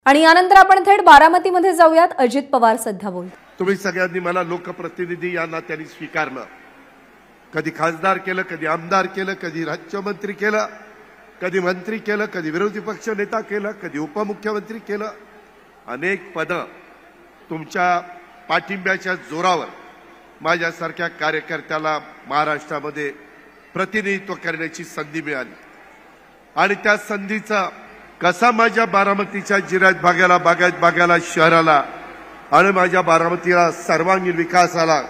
आणि यानंतर आपण थेट बारामतीमध्ये जाऊयात. अजित पवार सध्या बोलतात. तुम्ही सगळ्यांनी मला लोकप्रतिनिधी या नात्याने स्वीकारलं. कधी खासदार केलं, कधी आमदार केलं, कधी राज्यमंत्री केलं, कधी मंत्री केलं, कधी विरोधी पक्ष नेता केलं, कधी उपमुख्यमंत्री केलं. अनेक पदं तुमच्या पाठिंब्याच्या जोरावर माझ्यासारख्या कार्यकर्त्याला महाराष्ट्रामध्ये प्रतिनिधित्व करण्याची संधी मिळाली. आणि त्या संधीचा कसा माझ्या बारामतीच्या जिरायत भागाला शहराला आणि माझ्या बारामतीला सर्वांगीण विकासाला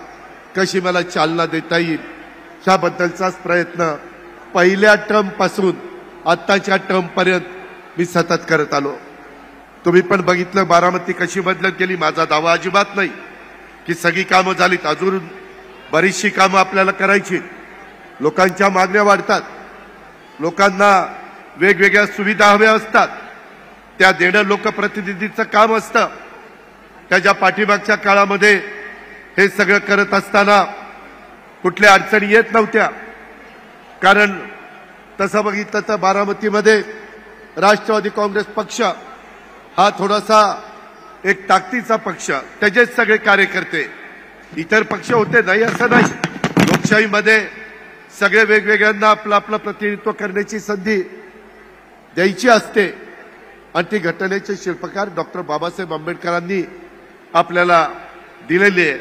कशी मला चालना देता येईल याबद्दलचाच प्रयत्न पहिल्या टर्म पासून आत्ताच्या टर्म पर्यंत मी सतत करत आलो. तुम्ही पण बघितलं बारामती कशी बदलत गेली. माझा दावा अजिबात नाही की सगळी कामं झालीत. अजून बरीचशी कामं आपल्याला करायची. लोकांच्या मागण्या वाढतात, लोकांना वेगवेगळ्या सुविधा हव्या असतात, त्या देणं लोकप्रतिनिधीचं काम असतं. त्याच्या पाठीमागच्या काळामध्ये हे सगळं करत असताना कुठल्या अडचणी येत नव्हत्या. कारण तसं बघितलं तर बारामतीमध्ये राष्ट्रवादी काँग्रेस पक्ष हा थोडासा एक ताकदीचा पक्ष, त्याचेच सगळे कार्यकर्ते. इतर पक्ष होते नाही असं नाही. लोकशाहीमध्ये सगळे वेगवेगळ्यांना आपलं आपलं प्रतिनिधित्व करण्याची संधी द्यायची असते. आणि ती घटनेचे शिल्पकार डॉक्टर बाबासाहेब आंबेडकरांनी आपल्याला दिलेली आहे.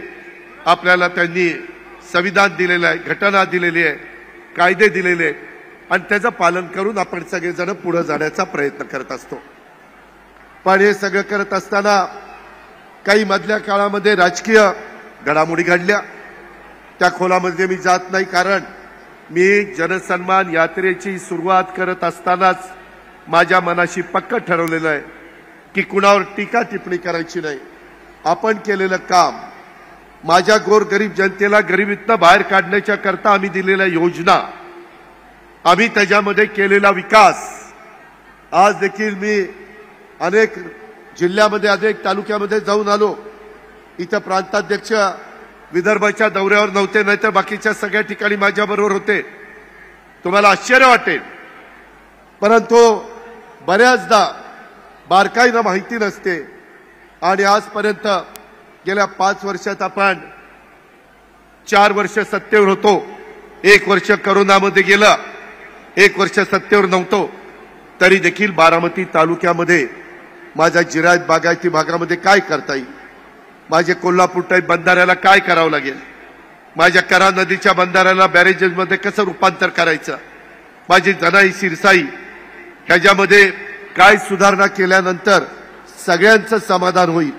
आपल्याला त्यांनी संविधान दिलेलं आहे, घटना दिलेली आहे, कायदे दिलेले आहेत. आणि त्याचं पालन करून आपण सगळेजण पुढे जाण्याचा प्रयत्न करत असतो. पण हे सगळं करत असताना काही मधल्या काळामध्ये राजकीय घडामोडी घडल्या. त्या खोलामध्ये मी जात नाही, कारण मी जनसन्मान यात्रेची सुरुवात करत असतानाच माझ्या मनाशी पक्क ठरवलेलं आहे की कुणावर टीका टिप्पणी करायची नाही. आपण केलेलं काम, माझ्या गोरगरीब जनतेला गरिबीतनं बाहेर काढण्याच्या करता आम्ही दिलेल्या योजना, आम्ही त्याच्यामध्ये केलेला विकास. आज देखील मी अनेक जिल्ह्यामध्ये, अनेक तालुक्यामध्ये जाऊन आलो. इथं प्रांताध्यक्ष विदर्भाच्या दौऱ्यावर नव्हते, नाहीतर बाकीच्या सगळ्या ठिकाणी माझ्याबरोबर होते. तुम्हाला आश्चर्य वाटेल, परंतु बऱ्याचदा बारकाईनं माहिती नसते. आणि आजपर्यंत गेल्या 5 वर्षात आपण 4 वर्ष सत्तेवर होतो, 1 वर्ष करोनामध्ये गेलं, 1 वर्ष सत्तेवर नव्हतो. तरी देखील बारामती तालुक्यामध्ये माझ्या जिरायत बागायती भागामध्ये काय करता येईल, माझे कोल्हापूर टाईप बंधाऱ्याला काय करावं लागेल, माझ्या करा नदीच्या बंधाऱ्याला बॅरेजेसमध्ये कसं रूपांतर करायचं, माझी जनाई सिरसाई ह्याच्यामध्ये काय सुधारणा केल्यानंतर सगळ्यांचं समाधान होईल.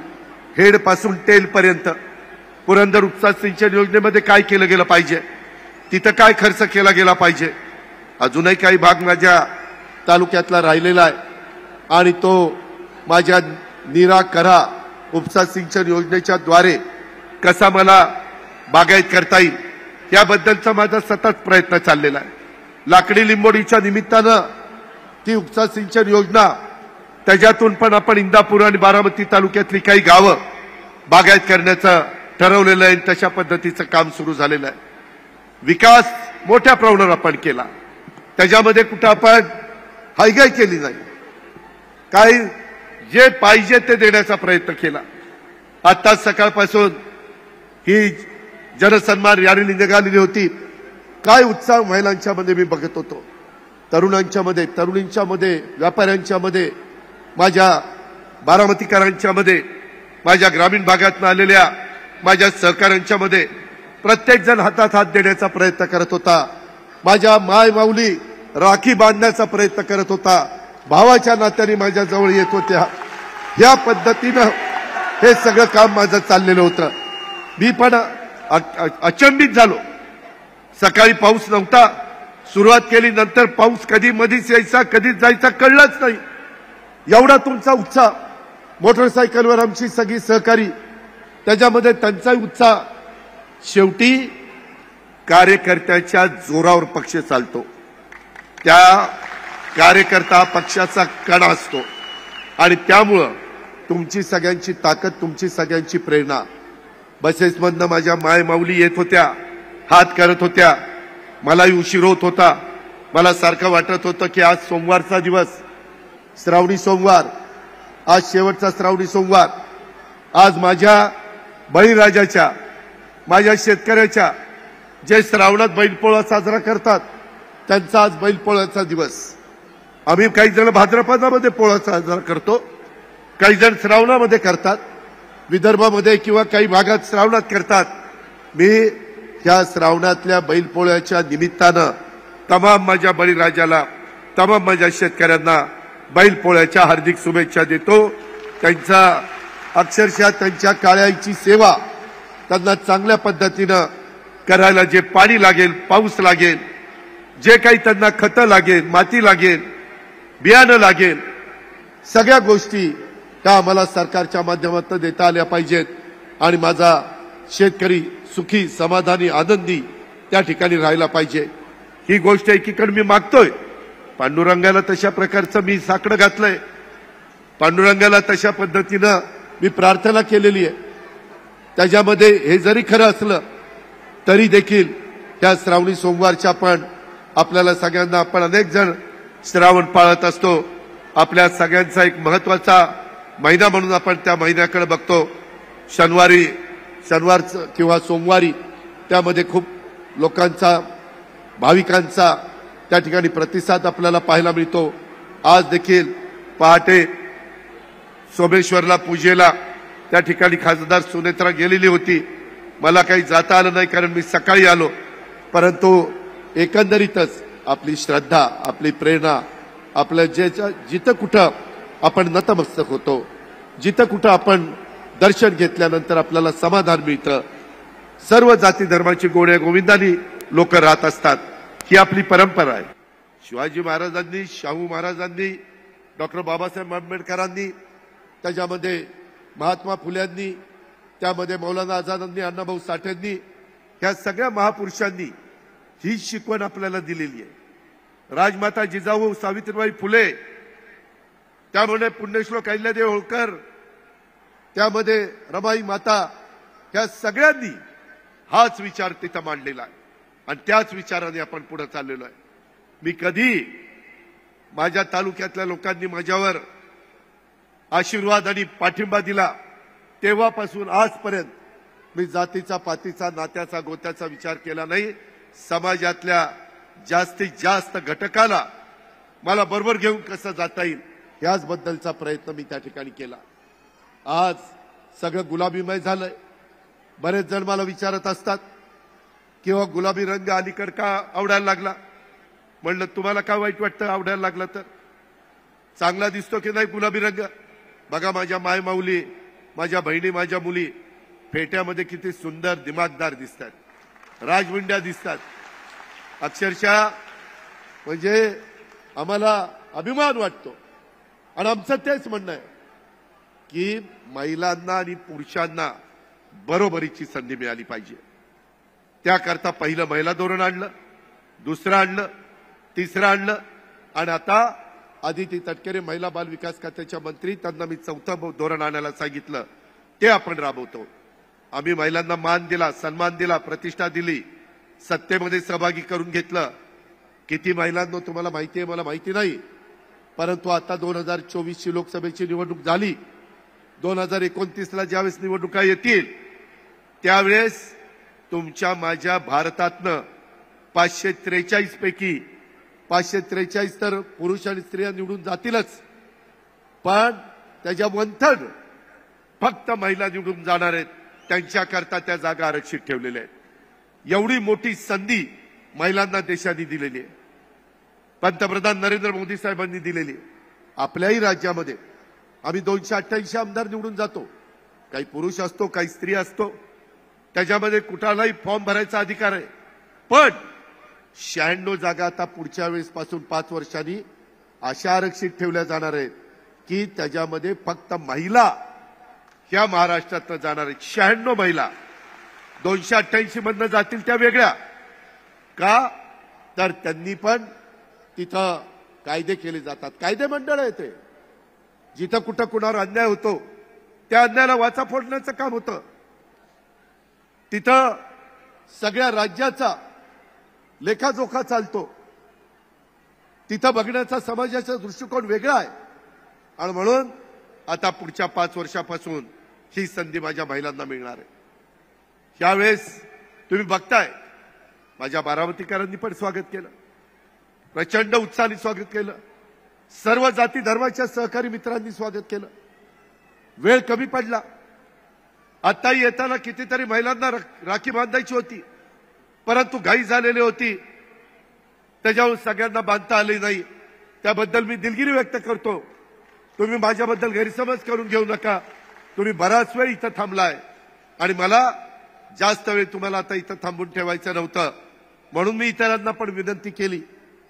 हेड पासून टेल पर्यंत पुरंदर उपसा सिंचन योजनेमध्ये काय केलं गेलं पाहिजे, तिथं काय खर्च केला गेला पाहिजे. अजूनही काही भाग माझ्या तालुक्यातला राहिलेला आहे आणि तो माझ्या नीरा करा उपसा सिंचन योजनेच्या द्वारे कसा मला बागायत करता येईल याबद्दलचा माझा सतत प्रयत्न चाललेला आहे. लाकडी लिंबोडीच्या निमित्तानं ती उपसा सिंचन योजना, त्याच्यातून पण आपण इंदापूर आणि बारामती तालुक्यातली काही गावं बागायत करण्याचं ठरवलेलं आहे. तशा पद्धतीचं काम सुरू झालेलं आहे. विकास मोठ्या प्रमाणावर आपण केला, त्याच्यामध्ये कुठं आपण हायगाय केली नाही. काही जे पाहिजे ते देण्याचा प्रयत्न केला. आता सकाळपासून ही जनसन्मान रॅली निघालेली होती. काय उत्साह महिलांच्या मध्ये मी बघत होतो, तरुणांच्या मध्ये, तरुणींच्या मध्ये, व्यापाऱ्यांच्या मध्ये, माझ्या बारामतीकरांच्या मध्ये, माझ्या ग्रामीण भागातून आलेल्या माझ्या सहकाऱ्यांच्या मध्ये प्रत्येक जण हातात हात देण्याचा प्रयत्न करत होता. माझ्या माय माऊली राखी बांधण्याचा प्रयत्न करत होता. भावाच्या नात्याने माझ्या जवळ येत होत्या. या पद्धतीनं हे सगळं काम माझं चाललेलं होतं. मी पण अचंबित झालो. सकाळी पाऊस नव्हता, सुरुवात केली, नंतर पाऊस कधी मधीच यायचा कधीच जायचा कळलंच नाही. एवढा तुमचा उत्साह. मोटरसायकलवर आमची सगळी सहकारी, त्याच्यामध्ये त्यांचाही उत्साह. शेवटी कार्यकर्त्याच्या जोरावर पक्ष चालतो. त्या कार्यकर्ता पक्षाचा कणा असतो आणि त्यामुळं तुमची सगळ्यांची ताकद, तुमची सगळ्यांची प्रेरणा. बसेसमधनं माझ्या माय माऊली येत होत्या, हात करत होत्या. मलाही उशीर होत होता. मला सारखं वाटत होतं की आज सोमवारचा दिवस, श्रावणी सोमवार, आज शेवटचा श्रावणी सोमवार, आज माझ्या बळीराजाच्या, माझ्या शेतकऱ्याच्या जे श्रावणात बैलपोळा साजरा करतात त्यांचा आज बैलपोळ्याचा दिवस. आम्ही काही जण भाद्रपदामध्ये पोळा साजरा करतो, काही जण श्रावणामध्ये करतात, विदर्भामध्ये किंवा काही भागात श्रावणात करतात. मी या श्रावणातल्या बैलपोळ्याच्या निमित्तानं तमाम माझ्या बळीराजाला, तमाम माझ्या शेतकऱ्यांना बैलपोळ्याच्या हार्दिक शुभेच्छा देतो. त्यांचा अक्षरशः त्यांच्या काळ्याची सेवा त्यांना चांगल्या पद्धतीनं करायला जे पाणी लागेल, पाऊस लागेल, जे काही त्यांना खतं लागेल, माती लागेल, बियाणं लागेल, सगळ्या गोष्टी त्या आम्हाला सरकारच्या माध्यमातून देता आल्या पाहिजेत आणि माझा शेतकरी सुखी, समाधानी, आनंदी त्या ठिकाणी राहायला पाहिजे. ही गोष्ट एकीकडे मी मागतोय. पांडुरंगाला तशा प्रकारचं मी साकडं घातलंय, पांडुरंगाला तशा पद्धतीनं मी प्रार्थना केलेली आहे. त्याच्यामध्ये हे जरी खरं असलं तरी देखील त्या श्रावणी सोमवारच्या पण आपल्याला सगळ्यांना, आपण अनेक जण श्रावण पाळत असतो, आपल्या सगळ्यांचा एक महत्वाचा महिना म्हणून आपण त्या महिन्याकडे बघतो. शनिवारचं किंवा सोमवारी त्यामध्ये खूप लोकांचा, भाविकांचा त्या ठिकाणी प्रतिसाद आपल्याला पाहायला मिळतो. आज देखील पहाटे सोमेश्वरला पूजेला त्या ठिकाणी खासदार सुनेत्रा गेलेली होती. मला काही जाता आलं नाही कारण मी सकाळी आलो, परंतु एकंदरीतच आपली श्रद्धा, आपली प्रेरणा, आपल्या जिथं कुठं आपण नतमस्तक होतो, जिथं कुठं आपण दर्शन घेतल्यानंतर आपल्याला समाधान मिळतं. सर्व जाती धर्माची गोड्या गोविंदानी लोक राहत असतात. ही आपली परंपरा आहे. शिवाजी महाराजांनी, शाहू महाराजांनी, डॉक्टर बाबासाहेब आंबेडकरांनी, त्याच्यामध्ये महात्मा फुल्यांनी, त्यामध्ये मौलाना आझादांनी, अण्णाभाऊ साठेंनी, ह्या सगळ्या महापुरुषांनी ही शिकवण आपल्याला दिलेली आहे. राजमाता जिजाऊ सावित्रीबाई फुले, त्यामध्ये पुण्यश्लोक अहिल्यादेवी होळकर, त्यामध्ये रमाई माता, ह्या सगळ्यांनी हाच विचार तिथं मांडलेला आहे आणि त्याच विचाराने आपण पुढे चाललेलो आहे. मी कधी माझ्या तालुक्यातल्या लोकांनी माझ्यावर आशीर्वाद आणि पाठिंबा दिला तेव्हापासून आजपर्यंत मी जातीचा, पातीचा, नात्याचा, गोत्याचा विचार केला नाही. समाजातल्या जास्तीत जास्त घटकाला मला बरोबर घेऊन कसं जाता येईल याचबद्दलचा प्रयत्न मी त्या ठिकाणी केला. आज सगळं गुलाबीमय झालंय. बरेच जण मला विचारत असतात किंवा गुलाबी रंग अलीकड का आवडायला लागला. म्हणलं तुम्हाला काय वाईट वाटतं आवडायला लागला तर? चांगला दिसतो की नाही गुलाबी रंग? बघा माझ्या मायमाऊली, माझ्या बहिणी, माझ्या मुली फेट्यामध्ये किती सुंदर दिमागदार दिसतात, राजमुंड्या दिसतात. अक्षरशः म्हणजे आम्हाला अभिमान वाटतो आणि आमचं तेच म्हणणं आहे की महिलांना आणि पुरुषांना बरोबरीची संधी मिळाली पाहिजे. त्याकरता पहिलं महिला धोरण आणलं, दुसरं आणलं, तिसरं आणलं आणि आता आदिती तटकरे महिला बाल विकास खात्याच्या मंत्री, त्यांना मी चौथं धोरण आणायला सांगितलं, ते आपण राबवतो. आम्ही महिलांना मान दिला, सन्मान दिला, प्रतिष्ठा दिली, सत्तेमध्ये सहभागी करून घेतलं. किती महिलांना तुम्हाला माहिती आहे मला माहिती नाही, परंतु आता 2024ची लोकसभेची निवडणूक झाली. 2029ला ज्यावेळेस निवडणुका येतील त्यावेळेस तुमच्या माझ्या भारतातनं 543 पैकी 543 तर पुरुष आणि स्त्रिया निवडून जातीलच, पण त्याच्या 1/3 फक्त महिला निवडून जाणार आहेत. त्यांच्याकरता त्या जागा आरक्षित ठेवलेल्या आहेत. एवढी मोठी संधी महिलांना देशाने दिलेली आहे. पंतप्रधान नरेंद्र मोदी साहेबांनी दिलेली आहे. आपल्याही राज्यामध्ये आम्ही 288 आमदार निवडून जातो. काही पुरुष असतो, काही स्त्री असतो. त्याच्यामध्ये कुठलाही फॉर्म भरायचा अधिकार आहे. पण 96 जागा आता पुढच्या वेळेसपासून 5 वर्षांनी अशा आरक्षित ठेवल्या जाणार आहेत की त्याच्यामध्ये फक्त महिला ह्या महाराष्ट्रातनं जाणार आहेत. 96 महिला 288 मधनं जातील त्या वेगळ्या का, तर त्यांनी पण तिथं कायदे केले जातात. कायदे मंडळ आहे ते. जिथं कुठं कुणावर अन्याय होतो त्या अन्यायाला वाचा फोडण्याचं काम होतं. तिथं सगळ्या राज्याचा लेखाजोखा चालतो. तिथं बघण्याचा समाजाचा दृष्टिकोन वेगळा आहे आणि म्हणून आता पुढच्या 5 वर्षापासून ही संधी माझ्या महिलांना मिळणार आहे। यावेळेस तुम्ही बघताय माझ्या बारामतीकरांनी पण स्वागत केलं, प्रचंड उत्साहाने स्वागत केलं, सर्व जाती धर्माच्या सहकारी मित्रांनी स्वागत केलं। वेळ कमी पडला, आताही येताना कितीतरी महिलांना राखी बांधायची होती, परंतु घाई झालेली होती, त्याच्यावर सगळ्यांना बांधता आले नाही। त्याबद्दल मी दिलगिरी व्यक्त करतो। तुम्ही माझ्याबद्दल गैरसमज करून घेऊ नका। तुम्ही बराच वेळ इथं थांबलाय आणि मला जास्त वेळ तुम्हाला आता इथं थांबून ठेवायचं नव्हतं, म्हणून मी इतरांना पण विनंती केली,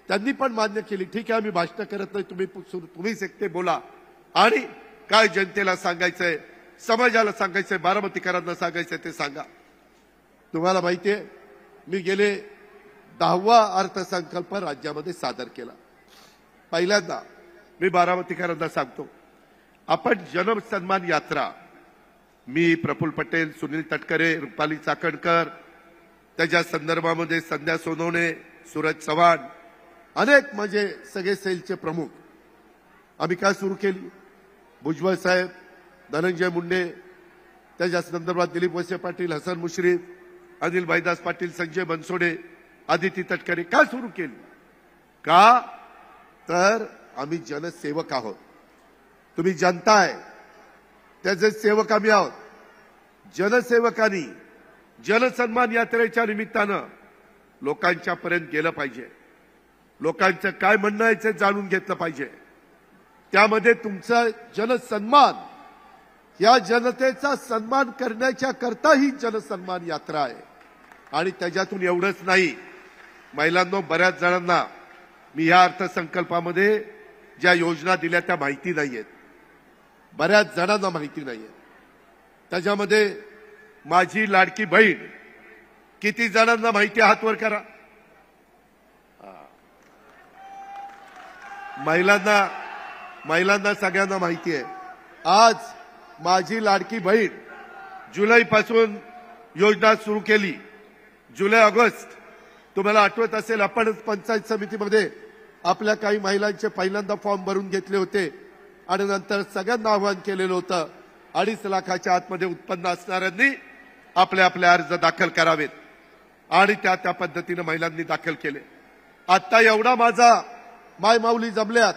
त्यांनी पण मान्य केली। ठीक आहे, आम्ही भाषण करत नाही, तुम्हीच एकटे बोला आणि काय जनतेला सांगायचंय, समाजाला सांगायचंय, बारामतीकरांना सांगायचंय ते सांगा। तुम्हाला माहितीये मी गेले 10वा अर्थसंकल्प राज्यामध्ये सादर केला। पहिल्यांदा मी बारामतीकरांना सांगतो, आपण जनसन्मान यात्रा, मी प्रफुल्ल पटेल, सुनील तटकरे, रुपाली चाकणकर, त्याच्या संदर्भामध्ये संध्या सोनवणे, सूरज चव्हाण, अनेक म्हणजे सगळे सेलचे प्रमुख, आम्ही काय सुरू केली, भुजबळ साहेब, धनंजय मुंडे, त्याच्या संदर्भात दिलीप वळसे पाटील, हसन मुश्रीफ, अनिल भाईदास पाटील, संजय बनसोडे, आदिती तटकरे का सुरू केली? का तर आम्ही जनसेवक आहोत, तुम्ही जनता आहे, त्याचे सेवक आम्ही आहोत। जनसेवकांनी जनसन्मान यात्रेच्या निमित्तानं लोकांच्या पर्यंत गेलं पाहिजे, लोकांचं काय म्हणणं आहे ते जाणून घेतलं पाहिजे। त्यामध्ये तुमचा जनसन्मान, या जनतेचा सन्मान करण्याच्या करता ही जनसन्मान यात्रा आहे। आणि त्याच्यातून एवढंच नाही, महिलांनो, बऱ्याच जणांना मी या अर्थसंकल्पामध्ये ज्या योजना दिल्या त्या माहिती नाहीयेत, बऱ्याच जणांना माहिती नाहीये। त्याच्यामध्ये माझी लाडकी बहीण किती जणांना माहिती, हात वर करा। महिलांना सगळ्यांना माहिती आहे। आज माझी लाडकी बहीण जुलैपासून योजना सुरू केली। जुलै ऑगस्ट, तुम्हाला आठवत असेल आपण पंचायत समितीमध्ये आपल्या काही महिलांचे पहिल्यांदा फॉर्म भरून घेतले होते आणि नंतर सगळ्यांना आवाहन केलेलं होतं 2.5 लाखाच्या आतमध्ये उत्पन्न असणाऱ्यांनी आपले आपले अर्ज दाखल करावेत आणि त्या पद्धतीने महिलांनी दाखल केले। आता एवढा माझा मायमाऊली जमल्यात,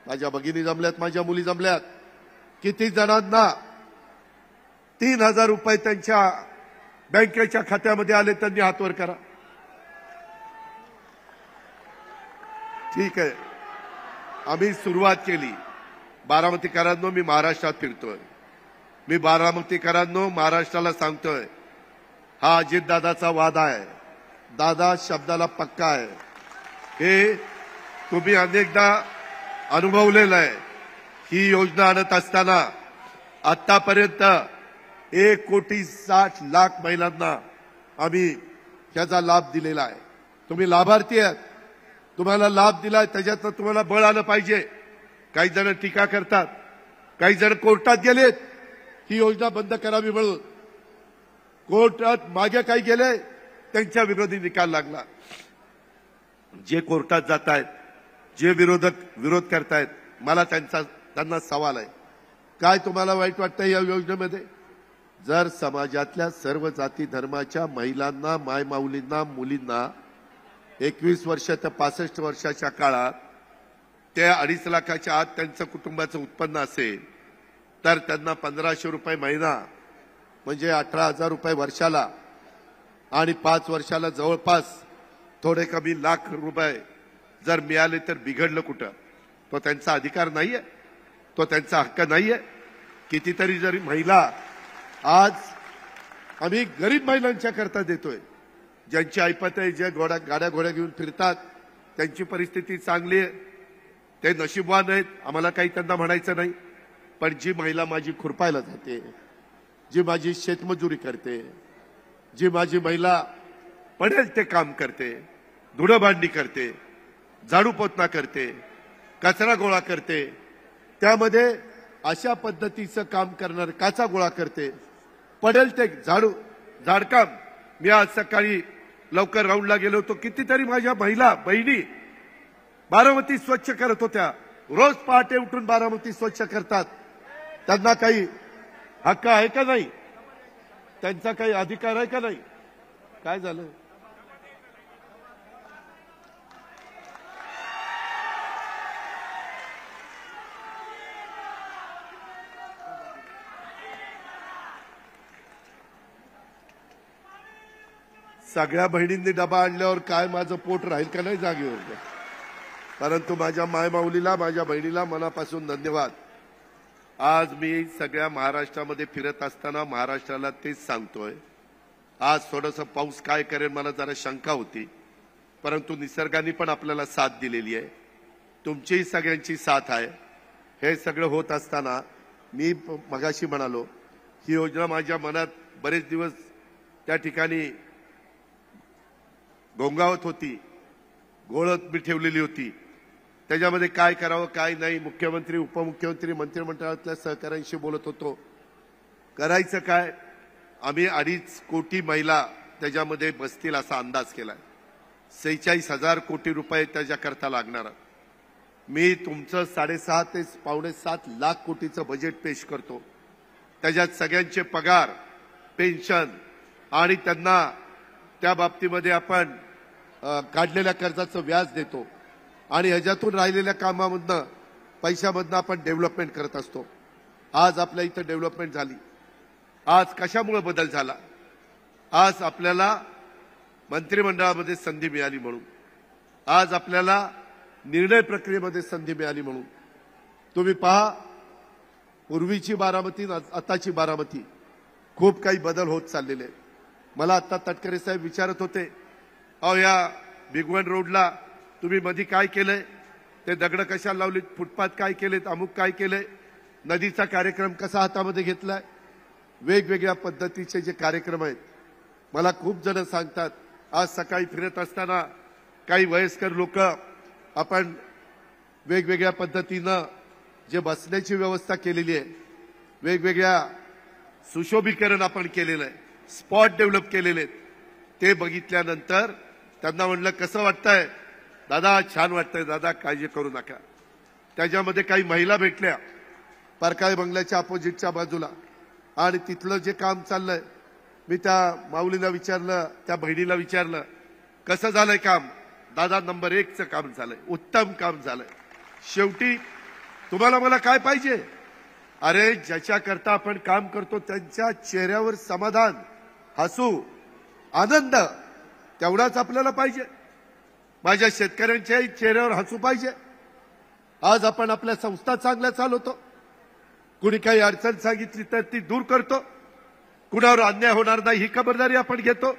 माझ्या भगिनी जमल्यात, माझ्या मुली जमल्यात, किती जणांना 3,000 रुपये त्यांच्या बँकेच्या खात्यामध्ये आले त्यांनी हात वर करा। ठीक आहे, आम्ही सुरुवात केली। बारामतीकरांनो, मी महाराष्ट्रात फिरतोय, मी बारामतीकरांनो महाराष्ट्राला सांगतोय, हा अजितदादाचा वादा आहे, दादा शब्दाला पक्का आहे, हे तुम्ही अनेकदा अनुभवलेलं आहे। ही योजना आणत असताना आतापर्यंत 1,60,00,000 महिलांना आम्ही याचा लाभ दिलेला आहे। तुम्ही लाभार्थी आहात, तुम्हाला लाभ दिलाय, त्याच्यातनं तुम्हाला बळ आलं पाहिजे। काही जण टीका करतात, काही जण कोर्टात गेलेत ही योजना बंद करावी म्हणून, कोर्टात मागे काही गेले, त्यांच्या विरोधी निकाल लागला। जे कोर्टात जात आहेत, जे विरोध करतायत, मला त्यांना सवाल आहे, काय तुम्हाला वाईट वाटतं या योजनेमध्ये? जर समाजातल्या सर्व जाती धर्माच्या महिलांना, मायमाऊलींना, मुलींना 21 वर्ष ते 65 वर्षाच्या काळात त्या 2.5 लाखाच्या आत त्यांचं कुटुंबाचं उत्पन्न असेल तर त्यांना 1,500 रुपये महिना म्हणजे 18,000 रुपये वर्षाला आणि 5 वर्षाला जवळपास थोडे कमी लाख रुपये जर मिळाले तर बिघडलं कुठं? तो त्यांचा अधिकार नाहीये, तो त्यांचा हक्क नाहीये? कितीतरी जरी महिला आज आम्ही गरीब महिलांच्या करता देतोय, ज्यांची ऐपत आहे, जे गाड्या घोड्या घेऊन फिरतात, त्यांची परिस्थिती चांगली आहे, ते नशीबवान आहेत, आम्हाला काही त्यांना म्हणायचं नाही। पण जी महिला माझी खुरपायला जाते, जी माझी शेतमजुरी करते, जी माझी महिला पडेल ते काम करते, धुणं भांडी करते, झाडू पोतना करते, कचरा गोळा करते, त्यामध्ये अशा पद्धतीचं काम करणार, काचा गोळा करते, पडेल ते झाडकाम। मी आज सकाळी लवकर राऊंडला गेलो होतो, कितीतरी माझ्या महिला बहिणी बारामती स्वच्छ करत होत्या, रोज पहाटे उठून बारामती स्वच्छ करतात। त्यांना काही हक्क आहे का नाही? त्यांचा काही अधिकार आहे का नाही? काय झालं? सगळ्या बहिणींनी डबा आणल्यावर काय माझं पोट राहील का नाही जागेवर? परंतु माझ्या मायमाऊलीला, माझ्या बहिणीला मनापासून धन्यवाद. आज मी सगळ्या महाराष्ट्रामध्ये फिरत असताना महाराष्ट्राला तेच सांगतोय. आज थोडंसं पाऊस काय करेल मला जरा शंका होती, परंतु निसर्गाने पण आपल्याला साथ दिलेली आहे. तुमचीही सगळ्यांची साथ आहे. हे सगळं होत असताना मी मगाशी म्हणालो, ही योजना माझ्या मनात बरेच दिवस त्या ठिकाणी घोंगावत होती, घोळत मी ठेवलेली होती. त्याच्यामध्ये काय करावं काय नाही, मुख्यमंत्री, उपमुख्यमंत्री, मंत्रिमंडळातल्या सहकाऱ्यांशी बोलत होतो. करायचं काय? आम्ही 2.5 कोटी महिला त्याच्यामध्ये बसतील असा अंदाज केलाय. 46,000 कोटी रुपये त्याच्याकरता लागणार. मी तुमचं 6.5 ते 6.75 लाख कोटीचं बजेट पेश करतो. त्याच्यात सगळ्यांचे पगार, पेन्शन आणि त्यांना त्या बाबतीमध्ये आपण काढलेल्या कर्जाचं व्याज देतो आणि ह्याच्यातून राहिलेल्या कामामधनं, पैशामधनं आपण डेव्हलपमेंट करत असतो. आज आपल्या इथं डेव्हलपमेंट झाली. आज कशामुळे बदल झाला? आज आपल्याला मंत्रिमंडळामध्ये संधी मिळाली म्हणून, आज आपल्याला निर्णय प्रक्रियेमध्ये संधी मिळाली म्हणून. तुम्ही पहा, पूर्वीची बारामती, आताची बारामती, खूप काही बदल होत चाललेले. मला आता तटकरे साहेब विचारत होते, अहो या भिगवण रोडला तुम्ही मध्ये काय केलंय? ते दगड कशाला लावलीत? फुटपाथ काय केलेत? अमुक काय केलंय? नदीचा कार्यक्रम कसा हातामध्ये घेतलाय? वेगवेगळ्या पद्धतीचे जे कार्यक्रम आहेत, मला खूप जण सांगतात. आज सकाळी फिरत असताना काही वयस्कर लोक, आपण वेगवेगळ्या पद्धतीनं जे बसण्याची व्यवस्था केलेली आहे, वेगवेगळ्या सुशोभीकरण आपण केलेलं आहे, स्पॉट डेव्हलप केलेले आहेत, ते बघितल्यानंतर त्यांना म्हणलं कसं वाटतंय? दादा छान वाटतंय दादा, काळजी करू नका. त्याच्यामध्ये काही महिला भेटल्या परकाळे बंगल्याच्या अपोजिटच्या बाजूला, आणि तिथलं जे काम चाललंय, मी त्या माऊलीला विचारलं, त्या बहिणीला विचारलं, कसं झालंय काम? दादा नंबर 1चं काम झालंय, उत्तम काम झालंय. शेवटी तुम्हाला मला काय पाहिजे? अरे ज्याच्याकरता आपण काम करतो त्यांच्या चेहऱ्यावर समाधान, हसू, आनंद तेवढाच आपल्याला पाहिजे. माझ्या शेतकऱ्यांच्याही चेहऱ्यावर हसू पाहिजे. आज आपण आपल्या संस्था चांगल्या चालवतो. कुणी काही अडचण सांगितली तर ती दूर करतो. कुणावर अन्याय होणार नाही ही खबरदारी आपण घेतो.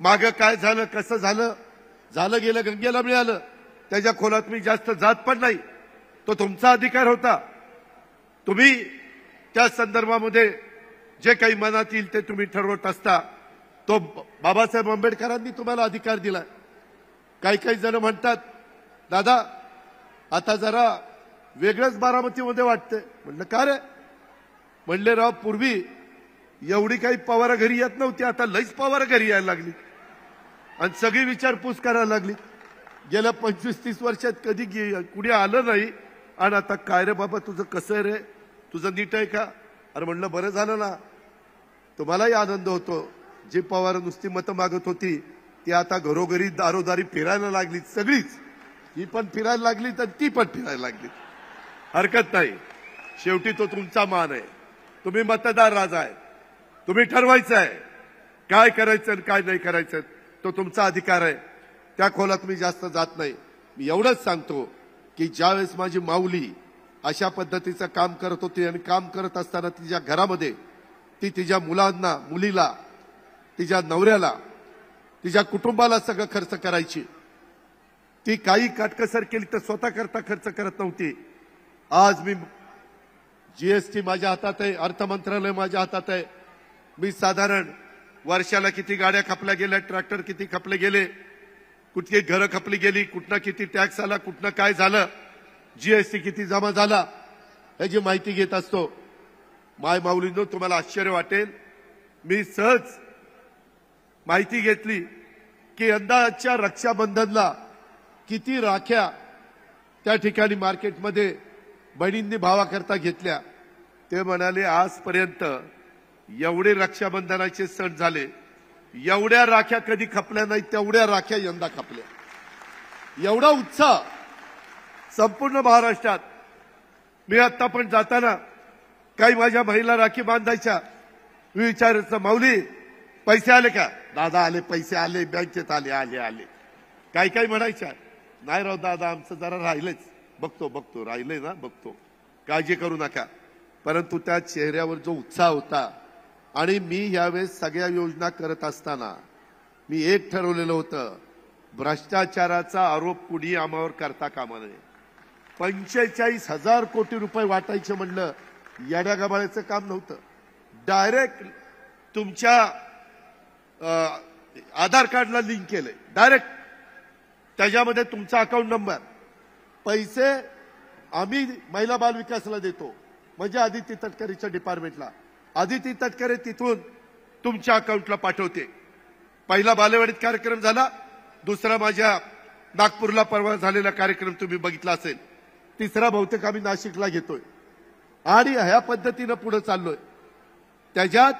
मागं काय झालं, कसं झालं, झालं गेलं, गंगेला मिळालं, त्याच्या खोलात मी जास्त जात पण नाही. तो तुमचा अधिकार होता. तुम्ही त्या संदर्भामध्ये जे काही मनात येईल ते तुम्ही ठरवत असता. तो बाबासाहेब आंबेडकरांनी तुम्हाला अधिकार दिलाय. काही काही जण म्हणतात, दादा आता जरा वेगळंच बारामतीमध्ये वाटतंय. म्हणलं का रे? म्हणले राव, पूर्वी एवढी काही पवार घरी येत नव्हती, आता लईच पवार घरी यायला लागली आणि सगळी विचारपूस करायला लागली. गेल्या 25-30 वर्षात कधी कुणी आलं नाही, आणि आता काय रे बाबा तुझं कसं आहे रे, तुझं नीट आहे का? अरे म्हणलं बरं झालं ना, तुम्हालाही आनंद होतो. जी पवार नुसती मतं मागत होती ती आता घरोघरी दारोदारी फिरायला लागली. सगळीच, ही पण फिरायला लागली तर ती पण फिरायला लागली. हरकत नाही, शेवटी तो तुमचा मान आहे. तुम्ही मतदार राजा आहे. तुम्ही ठरवायचं आहे काय करायचं आणि काय नाही करायचं, तो तुमचा अधिकार आहे. त्या खोलात मी जास्त जात नाही. मी एवढंच सांगतो की ज्यावेळेस माझी माऊली अशा पद्धतीचं काम करत होती आणि काम करत असताना तिच्या घरामध्ये ती तिच्या मुलांना, मुलीला, तिच्या नवऱ्याला, तिच्या कुटुंबाला सगळं खर्च करायची. ती काही काटकसर केली तर स्वतः करता खर्च करत नव्हती. आज मी जीएसटी माझ्या हातात आहे, अर्थ मंत्रालय माझ्या हातात आहे. मी साधारण वर्षाला किती गाड्या खपल्या गेल्या, ट्रॅक्टर किती खपले गेले, कुठली घरं खपली गेली, कुठनं किती टॅक्स आला, कुठनं काय झालं, जीएसटी किती जमा झाला, याची माहिती घेत असतो. माय माऊलींनो, तुम्हाला आश्चर्य वाटेल, मी सहज माहिती घेतली की यंदाच्या रक्षाबंधनला किती राख्या त्या ठिकाणी मार्केटमध्ये बहिणींनी भावाकरता घेतल्या. ते म्हणाले आजपर्यंत एवढे रक्षाबंधनाचे सण झाले, एवढ्या राख्या कधी खपल्या नाही, तेवढ्या राख्या यंदा खपल्या. एवढा उत्साह संपूर्ण महाराष्ट्रात. मी आता पण जाताना काही माझ्या महिला राखी बांधायच्या, मी विचारायचं माऊली पैसे आले का? दादा आले, पैसे आले, बँकेत आले, आले आले. काही म्हणायच्या नाही राव दादा आमचं जरा राहिलंच, बघतो राहिलंय ना, बघतो, काळजी करू नका. परंतु त्या चेहऱ्यावर जो उत्साह होता. आणि मी यावेळेस सगळ्या योजना करत असताना मी एक ठरवलेलं होतं, भ्रष्टाचाराचा आरोप कुणी आम्हावर करता कामा नये. 45,000 कोटी रुपये वाटायचे म्हणलं येड्या गबाळ्याचं काम नव्हतं. डायरेक्ट तुमच्या आधार कार्डला लिंक केलंय, डायरेक्ट त्याच्यामध्ये तुमचा अकाउंट नंबर, पैसे आम्ही महिला बाल विकासला देतो, म्हणजे आदिती तटकरेच्या डिपार्टमेंटला, आदिती तटकरे तिथून तुमच्या अकाउंटला पाठवते. पहिला बालेवाडीत कार्यक्रम झाला, दुसरा माझ्या नागपूरला परवा झालेला कार्यक्रम तुम्ही बघितला असेल, तिसरा बहुतेक आम्ही नाशिकला घेतोय. आणि ह्या पद्धतीनं पुढे चाललोय. त्याच्यात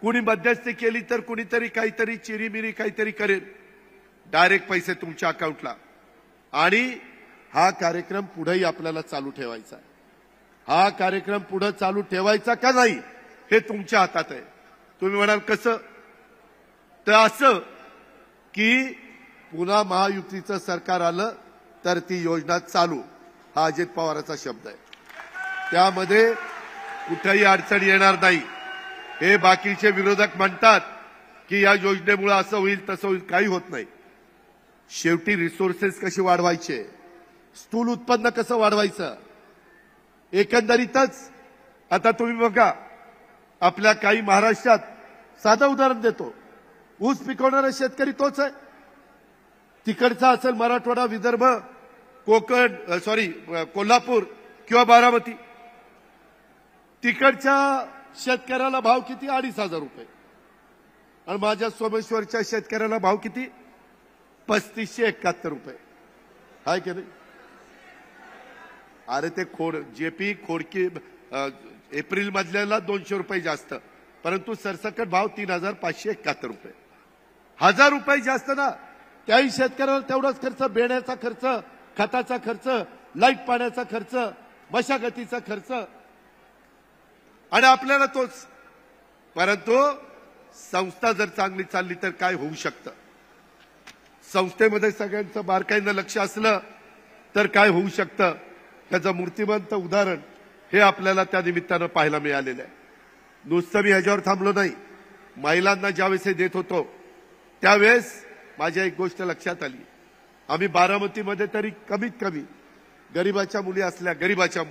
कुणी मध्यस्थी केली तर कुणीतरी काहीतरी चिरीमिरी काहीतरी करेल, डायरेक्ट पैसे तुमच्या अकाउंटला. आणि हा कार्यक्रम पुढेही आपल्याला चालू ठेवायचा आहे. हा कार्यक्रम पुढे चालू ठेवायचा का नाही हे तुमच्या हातात आहे. तुम्ही म्हणाल कसं? तर असं की पुन्हा महायुतीचं सरकार आलं तर ती योजना चालू, हा अजित पवारांचा शब्द आहे. त्यामध्ये कुठेही अडचण येणार नाही. हे बाकीचे विरोधक म्हणतात की या योजनेमुळे असं होईल तसं होईल, काही होत नाही. शेवटी रिसोर्सेस कशी वाढवायचे, स्थूल उत्पन्न कसं वाढवायचं, एकंदरीतच आता तुम्ही बघा आपल्या काही महाराष्ट्रात, साधं उदाहरण देतो, ऊस पिकवणारा शेतकरी तोच आहे. तिकडचा असेल मराठवाडा, विदर्भ, कोकण, कोल्हापूर किंवा बारामती, तिकडच्या शेतकऱ्याला भाव किती? 2,500 रुपये. आणि माझ्या सोमेश्वरच्या शेतकऱ्याला भाव किती? 3571 रुपये. हाय की नाही? अरे ते जेपी खोडकी एप्रिल मधल्याला 200 रुपये जास्त, परंतु सरसकट भाव 3,571 रुपये. 1,000 रुपये जास्त ना. त्याही शेतकऱ्याला तेवढाच खर्च, बेण्याचा खर्च, खताचा खर्च, लाईट पाण्याचा खर्च, मशागतीचा खर्च, आणि आपल्याला तोच. परंतु संस्था जर चांगली चालली तर काय होऊ शकतं? संस्थेमध्ये सगळ्यांचं बारकाईनं लक्ष असलं तर काय होऊ शकतं? त्याचं मूर्तिमंत उदाहरण हे आपल्याला त्या निमित्तानं पाहायला मिळालेलं आहे. नुसतं मी ह्याच्यावर थांबलो नाही. महिलांना ज्यावेळेस हे देत होतो त्यावेळेस माझ्या एक गोष्ट लक्षात आली. आम्ही बारामतीमध्ये तरी कमीत कमी गरिबाच्या मुली असल्या, गरिबाच्या,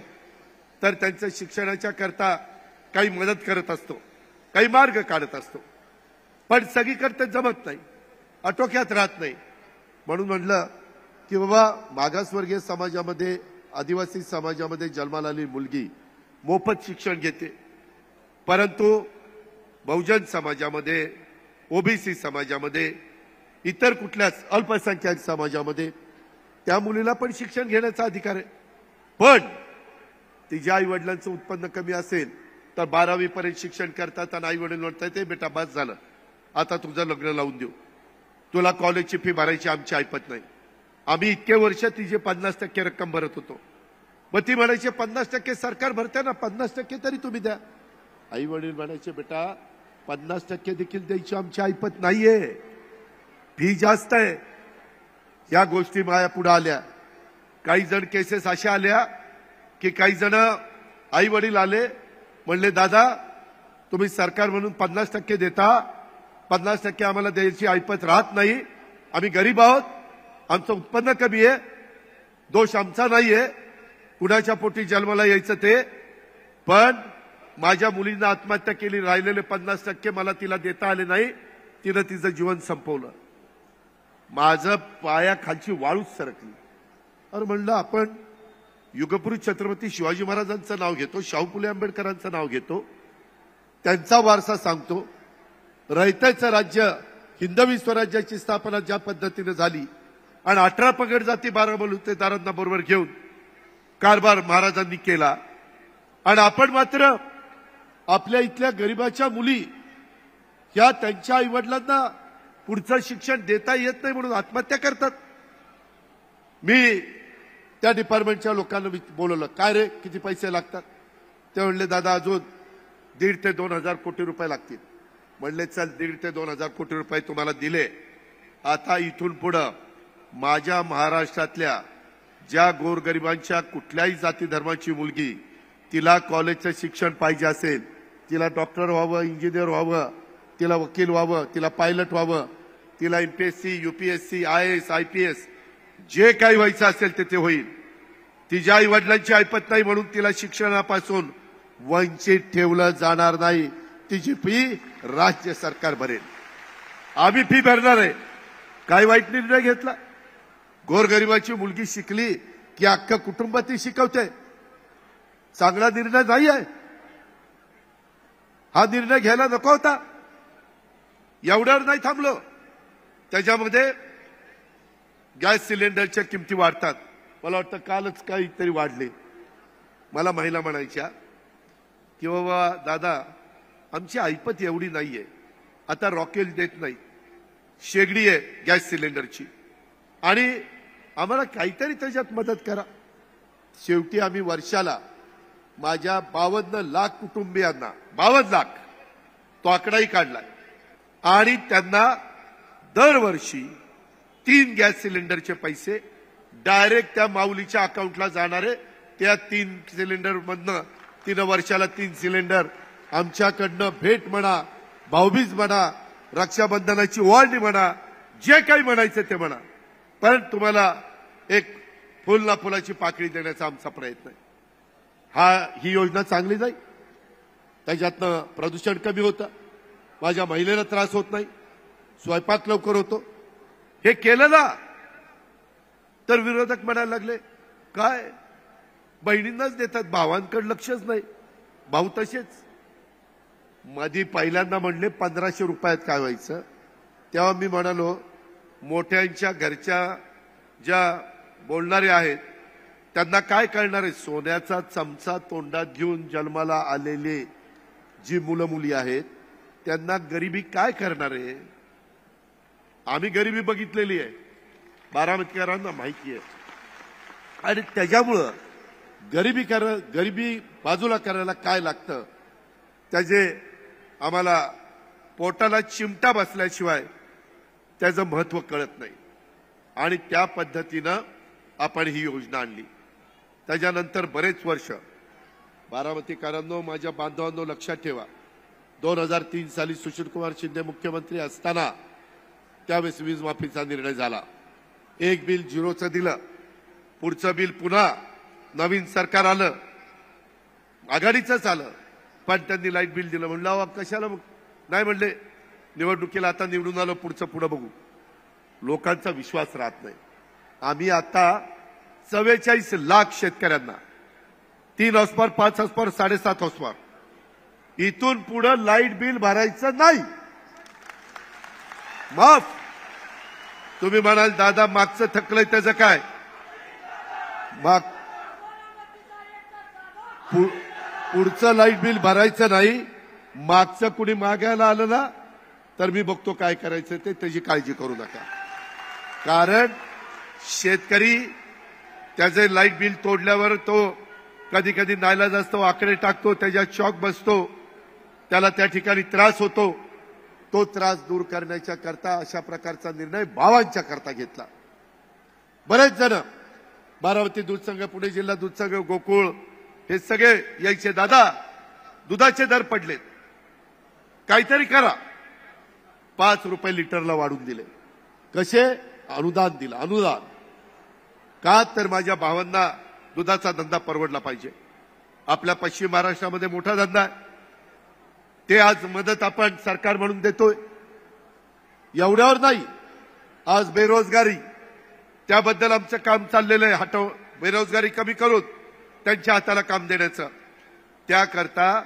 तर त्यांच्या शिक्षणाच्या करता काही मदत करत असतो, काही मार्ग काढत असतो. पण सगळीकडे जमत नाही, आटोक्यात राहत नाही. म्हणून म्हणलं की बाबा मागासवर्गीय समाजामध्ये, आदिवासी समाजामध्ये जन्माला आलेली मुलगी मोफत शिक्षण घेते, परंतु बहुजन समाजामध्ये, ओबीसी समाजामध्ये, इतर कुठल्याच अल्पसंख्याक समाजामध्ये त्या मुलीला पण शिक्षण घेण्याचा अधिकार आहे. पण तिच्या आई वडिलांचं उत्पन्न कमी असेल तर 12वी पर्यंत शिक्षण करतात आणि आई वडील म्हणतात ते बेटा बस झालं, आता तुझं लग्न लावून देऊ, तुला कॉलेजची फी भरायची आमची ऐपत नाही. आम्ही इतके वर्ष तिचे 50% रक्कम भरत होतो. मग ती म्हणायची 50% सरकार भरते ना, 50% तरी तुम्ही द्या. आई वडील म्हणायचे बेटा 50% देखील द्यायची आमची ऐपत नाहीये, फी जास्त आहे. या गोष्टी माया पुढे आल्या. काही जण केसेस अशा आल्या की काही जण आई वडील आले, म्हणले दादा तुम्ही सरकार म्हणून 50% देता, 50% आम्हाला द्यायची ऐपत राहत नाही, आम्ही गरीब आहोत, आमचं उत्पन्न कमी आहे, दोष आमचा नाहीये, कुणाच्या पोटी जन्माला यायचं ते, पण माझ्या मुलीनं आत्महत्या केली, राहिलेले 50% मला तिला देता आले नाही, तिनं तिचं जीवन संपवलं. माझं पायाखालची वाळूच सरकली. अरे म्हणलं आपण युगपुरुष छत्रपती शिवाजी महाराजांचं नाव घेतो, शाहू फुले आंबेडकरांचं नाव घेतो, त्यांचा वारसा सांगतो. रयतेचं राज्य, हिंदवी स्वराज्याची स्थापना ज्या पद्धतीने झाली आणि 18 पगड जाती 12 बलुतेदारांना बरोबर घेऊन कारभार महाराजांनी केला आणि आपण मात्र आपल्या इथल्या गरिबाच्या मुली ह्या त्यांच्या आईवडिलांना पुढचं शिक्षण देता येत नाही म्हणून आत्महत्या करतात. मी त्या डिपार्टमेंटच्या लोकांना बोलवलं, काय रे किती पैसे लागतात? ते म्हणले दादा अजून 1,500 ते 2,000 कोटी रुपये लागतील. म्हणले चल 1,500 ते 2,000 कोटी रुपये तुम्हाला दिले. आता इथून पुढं माझ्या महाराष्ट्रातल्या ज्या गोरगरिबांच्या कुठल्याही जाती धर्माची मुलगी तिला कॉलेजचं शिक्षण पाहिजे असेल, तिला डॉक्टर व्हावं, इंजिनियर व्हावं, तिला वकील व्हावं, तिला पायलट व्हावं, तिला MPSC, UPSC, IAS, IPS जे काही व्हायचं असेल ते होईल. तिच्या आई वडिलांची ऐपत नाही म्हणून तिला शिक्षणापासून वंचित ठेवलं जाणार नाही. तिची फी राज्य सरकार भरेल. आम्ही फी भरणार आहे. काय वाईट निर्णय घेतला? गोरगरिबाची मुलगी शिकली की अख्खं कुटुंब ती शिकवते. चांगला निर्णय नाही आहे. हा निर्णय घ्यायला नको होता. एवढ्यावर नाही थांबलो. त्याच्यामध्ये गॅस सिलेंडरच्या किमती वाढतात. मला वाटतं कालच काहीतरी वाढले. मला महिला म्हणायच्या की बाबा दादा आमची ऐपत एवढी नाहीये, आता रॉकेल देत नाही, शेगडी आहे गॅस सिलेंडरची आणि आम्हाला काहीतरी त्याच्यात मदत करा. शेवटी आम्ही वर्षाला माझ्या 52 लाख कुटुंबियांना 52 लाख तो आकडाही काढलाय आणि त्यांना दरवर्षी 3 गॅस सिलेंडरचे पैसे डायरेक्ट त्या माऊलीच्या अकाउंटला जाणारे. त्या 3 सिलेंडरमधनं तिनं वर्षाला 3 सिलेंडर आमच्याकडनं भेट म्हणा, भाऊबीज म्हणा, रक्षाबंधनाची ओवाळणी म्हणा, जे काही म्हणायचं ते म्हणा, पण तुम्हाला एक फुल ना फुलाची पाकळी देण्याचा आमचा प्रयत्न आहे. ही योजना चांगली जाईल. त्याच्यातनं प्रदूषण कमी होतं, माझ्या महिलेला त्रास होत नाही, स्वयंपाक लवकर होतो. हे केलं ना तर विरोधक म्हणायला लागले काय बहिणींनाच देतात, भावांकडे लक्षच नाही. भाऊ तसेच. मधी पहिल्यांदा म्हणले 1,500 रुपयात काय व्हायचं, तेव्हा मी म्हणालो मोठ्यांच्या घरच्या ज्या बोलणारे आहेत त्यांना काय कळणार आहे. सोन्याचा चमचा तोंडात घेऊन जन्माला आलेले जी मुलं मुली आहेत त्यांना गरिबी काय करणार आहे. आम्ही गरिबी बघितलेली आहे, बारामतीकरांना माहिती आहे. आणि त्याच्यामुळं गरिबी बाजूला करायला काय लागतं त्याचे आम्हाला पोटाला चिमटा बसल्याशिवाय त्याचं महत्व कळत नाही. आणि त्या पद्धतीनं आपण ही योजना आणली. त्याच्यानंतर बरेच वर्ष बारामतीकरांनो, माझ्या बांधवांनो लक्षात ठेवा, 2003 साली सुशीलकुमार शिंदे मुख्यमंत्री असताना त्यावेळेस वीज माफीचा निर्णय झाला. एक बिल 0चं दिलं. पुढचं बिल पुन्हा नवीन सरकार आलं, आघाडीचंच आलं, पण त्यांनी लाईट बिल दिलं. म्हणलं कशाला नाही म्हणले, निवडणुकीला आता निवडून आलो, पुढचं पुढं बघू. लोकांचा विश्वास राहत नाही. आम्ही आता 44 लाख शेतकऱ्यांना 3 हॉर्सपावर, 5 हॉर्सपावर, 7.5 हॉर्सपावर इथून पुढे लाईट बिल भरायचं नाही, माफ. तुम्ही म्हणाल दादा मागचं थकलंय त्याचं काय, माग पुढचं लाईट बिल भरायचं नाही. मागचं कुणी मागायला आलं ना तर मी बघतो काय करायचं ते, त्याची काळजी करू नका. कारण शेतकरी त्याचे लाईट बिल तोडल्यावर तो कधी कधी नाईलाज असतो, आकडे टाकतो, त्याच्यात शॉक बसतो, त्याला त्या ठिकाणी त्रास होतो. तो त्रास दूर करण्याच्या करता अशा प्रकारचा निर्णय भावांच्या करता घेतला. बरेच जण बारामती दूध संघ, पुणे जिल्हा दूध संघ, गोकुळ हे सगळे यायचे, दादा दुधाचे दर पडलेत, काहीतरी करा. 5 रुपये लिटरला वाढून दिले. कसे? अनुदान दिलं. अनुदान का तर माझ्या भावांना दुधाचा धंदा परवडला पाहिजे. आपल्या पश्चिम महाराष्ट्रामध्ये मोठा धंदा आहे, ते आज मदत आपण सरकार म्हणून देतोय. एवढ्यावर नाही, आज बेरोजगारी, त्याबद्दल आमचं काम चाललेलं आहे. बेरोजगारी कमी करून त्यांच्या हाताला काम देण्याचं. त्याकरता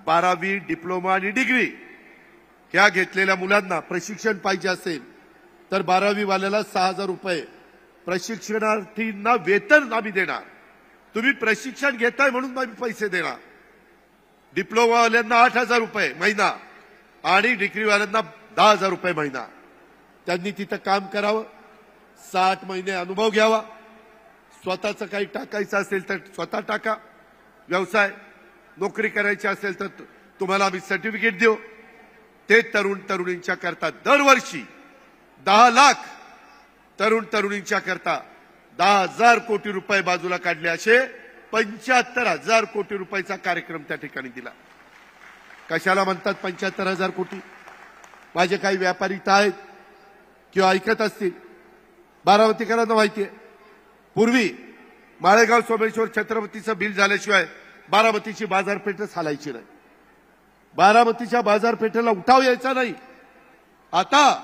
12वी, डिप्लोमा आणि डिग्री ह्या घेतलेल्या मुलांना प्रशिक्षण पाहिजे असेल तर 12वी वाल्याला 6,000 रुपये, प्रशिक्षणार्थींना वेतन आम्ही देणार. तुम्ही प्रशिक्षण घेताय म्हणून आम्ही पैसे देणार. डिप्लोमावाल्यांना 8,000 रुपये महिना आणि डिग्रीवाल्यांना 10,000 रुपये महिना. त्यांनी तिथं काम करावं, 60 महिने अनुभव घ्यावा. स्वतःचं काही टाकायचं असेल तर स्वतः टाका. व्यवसाय नोकरी करायची असेल तर तुम्हाला आम्ही सर्टिफिकेट देऊ. ते तरुण तरुणींच्या करता दरवर्षी 10 लाख तरुण तरुणींच्या करता 10,000 कोटी रुपये बाजूला काढले. असे 75,000 कोटी रुपयाचा कार्यक्रम त्या ठिकाणी दिला. कशाला म्हणतात 75,000 कोटी? माझे काही व्यापारी इथं आहेत किंवा ऐकत असतील, बारामतीकरांना माहितीये, पूर्वी माळेगाव सोमेश्वर छत्रपतीचं बिल झाल्याशिवाय बारामतीची बाजारपेठच हालायची नाही. बारामतीच्या बाजारपेठेला उठाव यायचा नाही. आता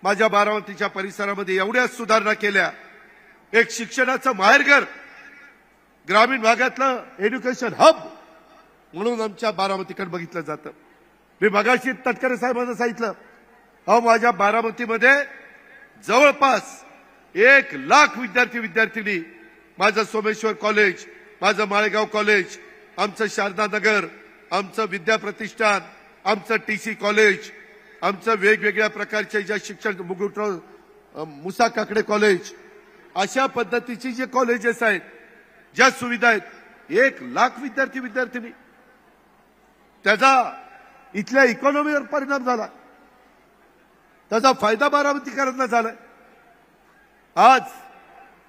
माझ्या बारामतीच्या परिसरामध्ये एवढ्या सुधारणा केल्या. एक शिक्षणाचं माहेरघर, ग्रामीण भागातलं एज्युकेशन हब म्हणून आमच्या बारामतीकडे बघितलं जातं. मी मगाशी तटकरे साहेबांना सांगितलं, अहो माझ्या बारामतीमध्ये जवळपास 1 लाख विद्यार्थी माझं सोमेश्वर कॉलेज, माझं माळेगाव कॉलेज, आमचं शारदा नगर, आमचं विद्या प्रतिष्ठान, आमचं टीसी कॉलेज, आमचं वेगवेगळ्या प्रकारचे ज्या शिक्षण मुसा काकडे कॉलेज, अशा पद्धतीची जे कॉलेजेस आहेत, ज्या सुविधा आहेत, 1 लाख विद्यार्थी. त्याचा इथल्या इकॉनॉमीवर परिणाम झाला. त्याचा फायदा बारामतीकरांना झालाय. आज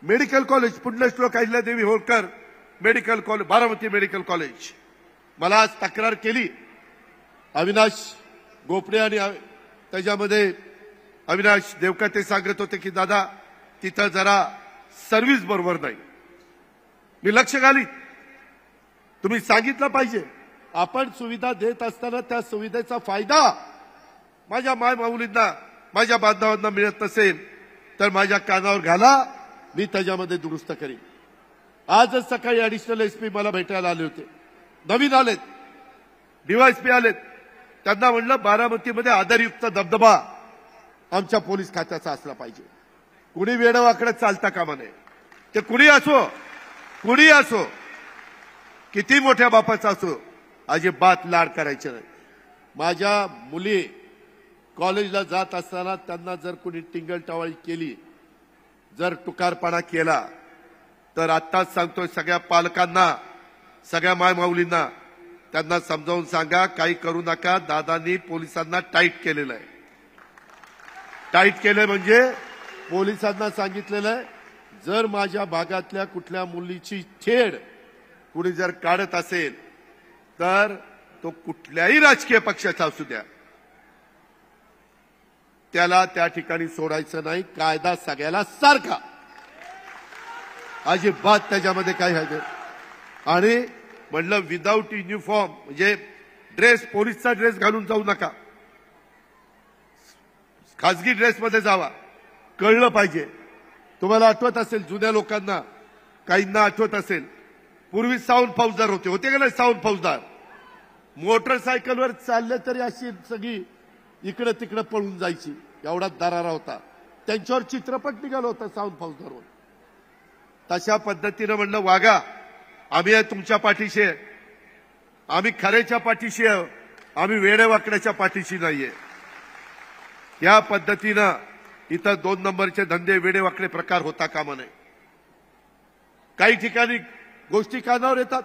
medical college, Punyashlok Ahilyadevi Holkar medical college, Baramati medical college. मला आज तक्रार केली अविनाश गोपडे आणि त्याच्यामध्ये अविनाश देवकाते सांगत होते की दादा तिथं जरा सर्व्हिस बरोबर नाही. मी लक्ष घालीत. तुम्ही सांगितलं पाहिजे. आपण सुविधा देत असताना त्या सुविधेचा फायदा माझ्या माय माऊलींना, माझ्या बांधवांना मिळत नसेल तर माझ्या कानावर घाला, मी त्याच्यामध्ये दुरुस्त करीन. आजच सकाळी ऍडिशनल एसपी मला भेटायला आले होते. नवीन आलेत, डीवायएसपी आलेत. त्यांना म्हणलं बारामतीमध्ये आदरयुक्त दबदबा आमच्या पोलीस खात्याचा असला पाहिजे. कुणी वेडवाकडे चालता कामा नये. ते कुणी असो, किती मोठ्या बापाचा असो, अजिबात लाड करायचे नाही. माझ्या मुली कॉलेजला जात असताना त्यांना जर कुणी टिंगलटावाळी केली, जर टुकारपणा केला, तर आत्ताच सांगतोय सगळ्या पालकांना, सगळ्या मायमाऊलींना, त्यांना समजावून सांगा काही करू नका. दादांनी पोलिसांना टाईट केलेलं आहे. टाईट केलंय म्हणजे पोलिसांना सांगितलेलं आहे, जर माझ्या भागातल्या कुठल्या मुलीची छेड कुणी जर काढत असेल तर तो कुठल्याही राजकीय पक्षाचा असू द्या, त्याला त्या ठिकाणी सोडायचं नाही. कायदा सगळ्याला सारखा, अजिबात त्याच्यामध्ये काय आहे. आणि म्हणलं विदाऊट युनिफॉर्म म्हणजे ड्रेस, पोलीसचा ड्रेस घालून जाऊ नका, खासगी ड्रेसमध्ये जावा. कळलं पाहिजे. तुम्हाला आठवत असेल, जुन्या लोकांना काहींना आठवत असेल, पूर्वी साऊंड फौजदार होते का नाही? साऊंड फौजदार मोटरसायकलवर चालले तरी अशी सगळी इकडे तिकडे पळून जायची, एवढा दरारा होता. त्यांच्यावर चित्रपट निघाला होता साऊंड फौजदारवर. तशा पद्धतीनं म्हणलं वागा, आम्ही तुमच्या पाठीशी आहे, आम्ही खऱ्याच्या पाठीशी आहे, आम्ही वेडेवाकड्याच्या पाठीशी नाहीये. या पद्धतीनं इथं 2 नंबरचे धंदे, वेडेवाकडे प्रकार होता कामा नये. काही ठिकाणी गोष्टी कानावर येतात,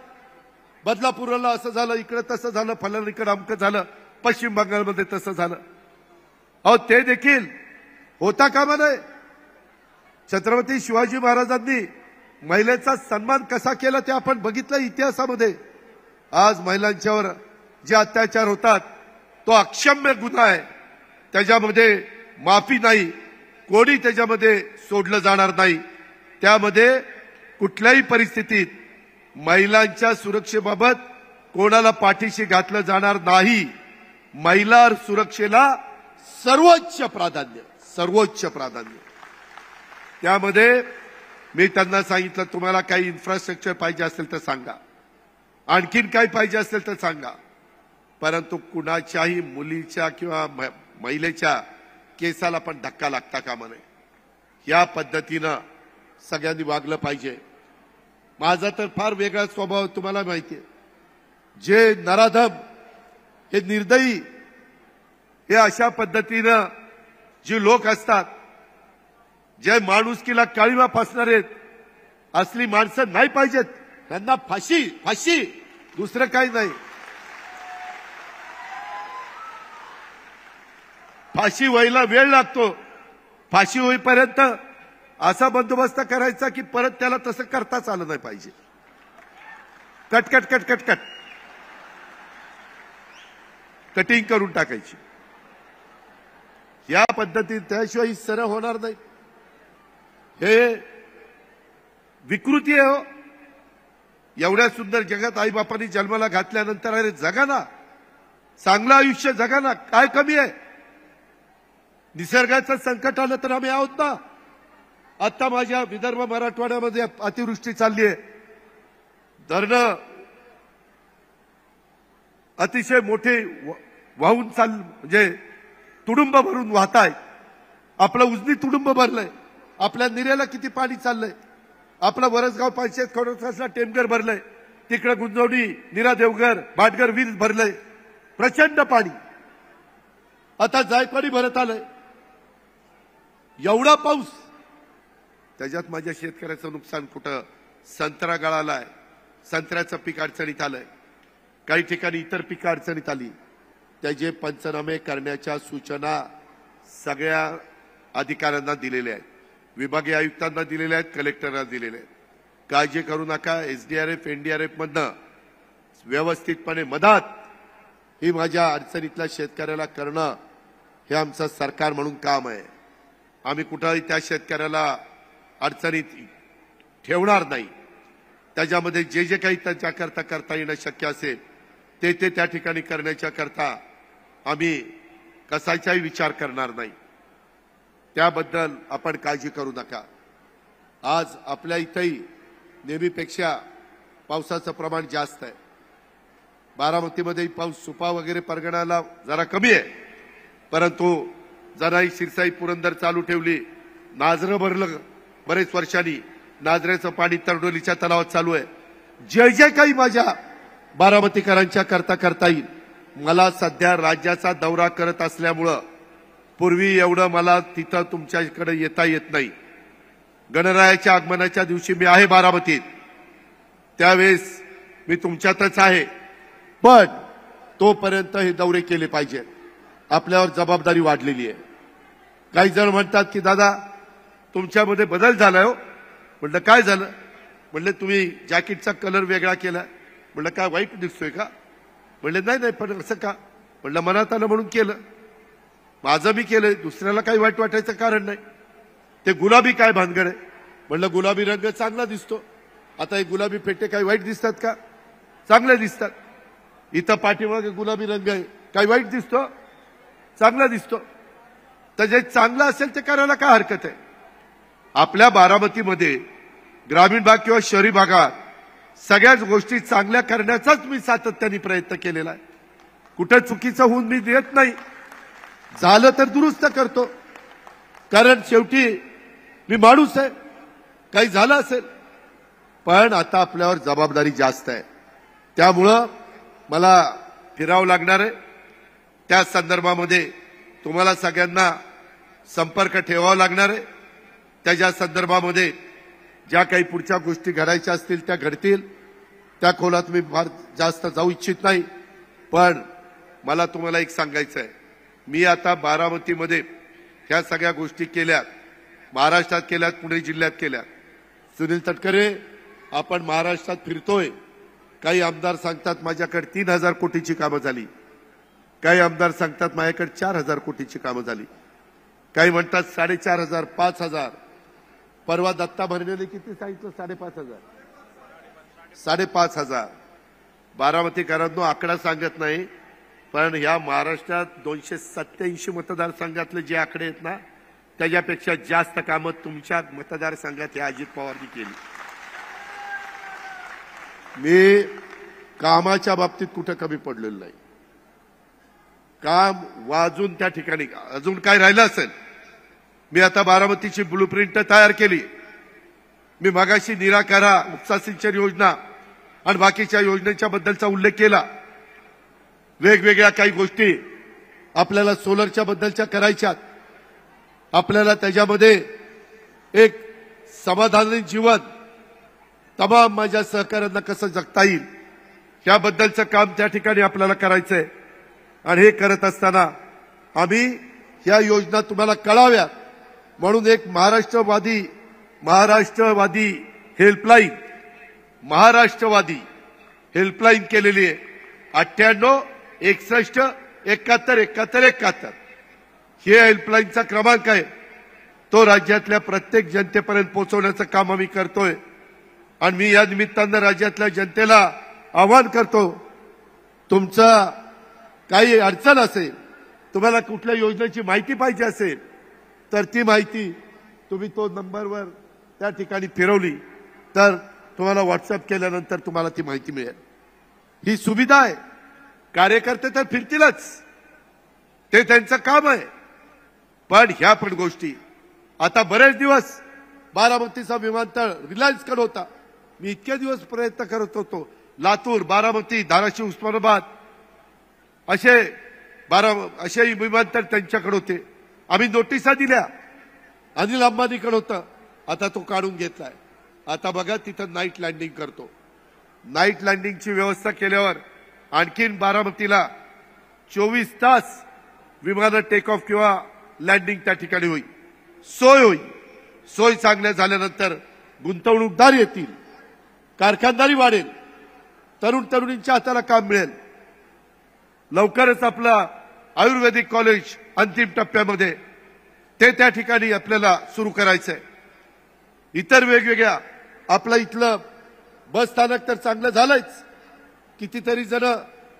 बदलापूरला असं झालं, इकडे तसं झालं, फलानीकडे अमकं झालं, पश्चिम बंगालमध्ये तसं झालं. अहो ते देखील होता कामा नये. छत्रपती शिवाजी महाराजांनी महिलेचा सन्मान कसा केला ते आपण बघितलं इतिहासामध्ये. आज महिलांच्यावर जे अत्याचार होतात तो अक्षम्य गुन्हा आहे. त्याच्यामध्ये माफी नाही, कोणी त्याच्यामध्ये सोडलं जाणार नाही. त्यामध्ये कुठल्याही परिस्थितीत महिलांच्या सुरक्षेबाबत कोणाला पाठीशी घातलं जाणार नाही. महिला सुरक्षेला सर्वोच्च प्राधान्य. त्यामध्ये मी त्यांना सांगितलं, तुम्हाला काही इन्फ्रास्ट्रक्चर पाहिजे असेल तर सांगा, आणखीन काही पाहिजे असेल तर सांगा, परंतु कुणाच्याही मुलीच्या किंवा महिलेच्या केसाला पण धक्का लागता कामा नये. या पद्धतीनं सगळ्यांनी वागलं पाहिजे. माझा तर फार वेगळा स्वभाव तुम्हाला माहिती आहे. जे नराधम, हे निर्दयी, हे अशा पद्धतीनं जी लोक असतात, जे माणुसकीला काळीमा फासणारे असली माणसं नाही पाहिजेत. त्यांना फाशी, फाशी, दुसरं काही नाही. फाशी व्हायला वेळ लागतो. फाशी होईपर्यंत असा बंदोबस्त करायचा की परत त्याला तसं करताच आलं नाही पाहिजे. कटकट कटकट कट कटिंग करून टाकायची. या पद्धतीत त्याशिवाय सरळ होणार नाही. हे विकृती आहे हो. एवढ्या सुंदर जगात आईबापांनी जन्माला घातल्यानंतर अरे जगा ना, चांगलं आयुष्य जगा ना, काय कमी आहे? निसर्गाचं संकट आलं तर आम्ही आहोत ना. आता माझ्या विदर्भ मराठवाड्यामध्ये अतिवृष्टी चालली आहे. धरणं अतिशय मोठे वाहून म्हणजे तुडुंब भरून वाहत आहे. आपलं उजनी तुडुंब भरलंय. आपल्या निऱ्याला किती पाणी चाललंय. आपला वरसगाव 500 खडकवासला टेमघर भरलंय. तिकडे गुंजवणी, निरा देवघर, भाटघर वीज भरलंय. प्रचंड पाणी. आता जायकवाडी भरत आलंय. एवढा पाऊस, त्याच्यात माझ्या शेतकऱ्याचं नुकसान कुठं? संत्रा गळालाय, संत्र्याचं पीक अडचणीत आलंय, काही ठिकाणी इतर पिकं अडचणीत आली. त्याचे पंचनामे करण्याच्या सूचना सगळ्या अधिकाऱ्यांना दिलेल्या आहेत. विभागीय आयुक्तांना दिलेल्या आहेत, कलेक्टरना दिलेल्या आहेत. काळजी करू नका. एसडीआरएफ, एनडीआरएफ मधनं व्यवस्थितपणे मदत ही माझ्या अडचणीतल्या शेतकऱ्याला करणं हे आमचं सरकार म्हणून काम आहे. आम्ही कुठंही त्या शेतकऱ्याला अडचणीत ठेवणार नाही. त्याच्यामध्ये जे जे काही त्याच्याकरता करता येणं शक्य असेल ते त्या ठिकाणी करण्याच्या करता आम्ही कशाचाही विचार करणार नाही. त्याबद्दल आपण काळजी करू नका. आज आपल्या इथंही नेहमीपेक्षा पावसाचं प्रमाण जास्त आहे. बारामतीमध्ये पाऊस सुपा वगैरे परगणाला जरा कमी आहे, परंतु जराही शिरसाई पुरंदर चालू ठेवली. नाझरं भरलं बरेच वर्षांनी. नाझऱ्याचं पाणी तरडोलीच्या तलावात चालू आहे. जे जे काही माझ्या बारामतीकरांच्या करता येईल. मला सध्या राज्याचा दौरा करत असल्यामुळं पूर्वी एवढं मला तिथं तुमच्याकडे येता येत नाही. गणरायाच्या आगमनाच्या दिवशी मी आहे बारामतीत, त्यावेळेस मी तुमच्यातच आहे. पण तोपर्यंत हे दौरे केले पाहिजे. आपल्यावर जबाबदारी वाढलेली आहे. काही जण म्हणतात की दादा तुमच्यामध्ये बदल झालाय हो. म्हटलं काय झालं? म्हटलं तुम्ही जॅकेटचा कलर वेगळा केला. म्हटलं काय वाईट दिसतोय का? म्हटलं नाही नाही, पण असं का? म्हटलं मनात आलं म्हणून केलं. माझं मी केलंय, दुसऱ्याला काही वाईट वाटायचं कारण नाही. ते गुलाबी काय भानगड आहे? म्हटलं गुलाबी रंग चांगला दिसतो. आता हे गुलाबी फेटे काही वाईट दिसतात का? चांगले दिसतात. इथं पाठीमागे गुलाबी रंग आहे, काही वाईट दिसतो? चांगला दिसतो. तर जे चांगलं असेल ते करायला काय हरकत आहे? आपल्या बारामतीमध्ये ग्रामीण भाग किंवा शहरी भागात सगळ्याच गोष्टी चांगल्या करण्याचाच मी सातत्याने प्रयत्न केलेला आहे. कुठं चुकीचं होऊन मी देत नाही. झालं तर दुरुस्त करतो, कारण शेवटी मी माणूस आहे. काही झालं असेल, पण आता आपल्यावर जबाबदारी जास्त आहे. त्यामुळं मला फिरावं लागणार आहे. त्या संदर्भामध्ये तुम्हाला सगळ्यांना संपर्क ठेवावा लागणार आहे. त्याच्या संदर्भामध्ये ज्या काही पुढच्या गोष्टी घडायच्या असतील त्या घडतील. त्या खोलात मी फार जास्त जाऊ इच्छित नाही. पण मला तुम्हाला एक सांगायचं आहे, मी आता बारामतीमध्ये ह्या सगळ्या गोष्टी केल्यात, महाराष्ट्रात केल्यात, पुणे जिल्ह्यात केल्यात. सुनील तटकरे, आपण महाराष्ट्रात फिरतोय. काही आमदार सांगतात माझ्याकडे 3,000 कोटीची कामं झाली. काही आमदार सांगतात माझ्याकडे 4,000 कोटीची कामं झाली. काही म्हणतात 4,500, 5,000. परवा दत्ता भरणेने किती सांगितलं? 5,500. 5,500. बारामतीकरांनो आकडा सांगत नाही, पण ह्या महाराष्ट्रात 287 मतदारसंघातले जे आकडे आहेत ना, त्याच्यापेक्षा जास्त कामं तुमच्या मतदारसंघात या अजित पवारनी केली. मी कामाच्या बाबतीत कुठं कमी पडलेलो नाही. काम वाजून त्या ठिकाणी. अजून काय राहिलं असेल? मी आता बारामतीची ब्लूप्रिंट तयार केली. मी मगाशी निराकारा उपसा सिंचन योजना आणि बाकीच्या योजनेच्या बद्दलचा उल्लेख केला। वेगवेगळ्या काही गोष्टी आपल्याला सोलरच्या बद्दलच्या करायच्यात, आपल्याला त्याच्यामध्ये एक समाधानी जीवन तमाम माझ्या सहकाऱ्यांना कसं जगता येईल याबद्दलचं काम त्या ठिकाणी आपल्याला करायचंय। आणि हे करत असताना आम्ही या योजना तुम्हाला कळाव्यात म्हणून एक महाराष्ट्रवादी हेल्पलाईन केलेली आहे। 98 61 71 71 71 हे हेल्पलाईनचा क्रमांक आहे। तो राज्यातल्या प्रत्येक जनतेपर्यंत पोहोचवण्याचं काम आम्ही करतोय। आणि मी या निमित्तानं राज्यातल्या जनतेला आवाहन करतो, तुमचा काही अडचण असेल, तुम्हाला कुठल्या योजनेची माहिती पाहिजे असेल तर ती माहिती तुम्ही तो नंबरवर त्या ठिकाणी फिरवली तर तुम्हाला व्हॉट्सअप केल्यानंतर तुम्हाला ती माहिती मिळेल। ही सुविधा आहे। कार्यकर्ते तर फिरतीलच, ते त्यांचं काम आहे, पण ह्या पण गोष्टी आता बरेच दिवस बारामतीचा विमानतळ रिलायन्सकडे होता। मी इतके दिवस प्रयत्न करत होतो, लातूर, बारामती, धाराशिव, उस्मानाबाद असे विमानतळ त्यांच्याकडे होते। आम्ही नोटिसा दिल्या, अनिल अंबानीकडे होतं, आता तो काढून घेतलाय। आता बघा तिथं नाईट लँडिंग करतो। नाईट लँडिंगची व्यवस्था केल्यावर आणखीन बारामतीला 24 तास विमानं टेक ऑफ किंवा लँडिंग त्या ठिकाणी होईल, सोय होईल। सोय चांगल्या झाल्यानंतर गुंतवणूकदार येतील, कारखानदारी वाढेल, तरुण तरुणींच्या हाताला काम मिळेल। लवकरच आपलं आयुर्वेदिक कॉलेज अंतिम टप्प्यामध्ये ते त्या ठिकाणी आपल्याला सुरू करायचंय। इतर वेगवेगळ्या आपलं इथलं बस स्थानक तर चांगलं झालंच, कितीतरी जण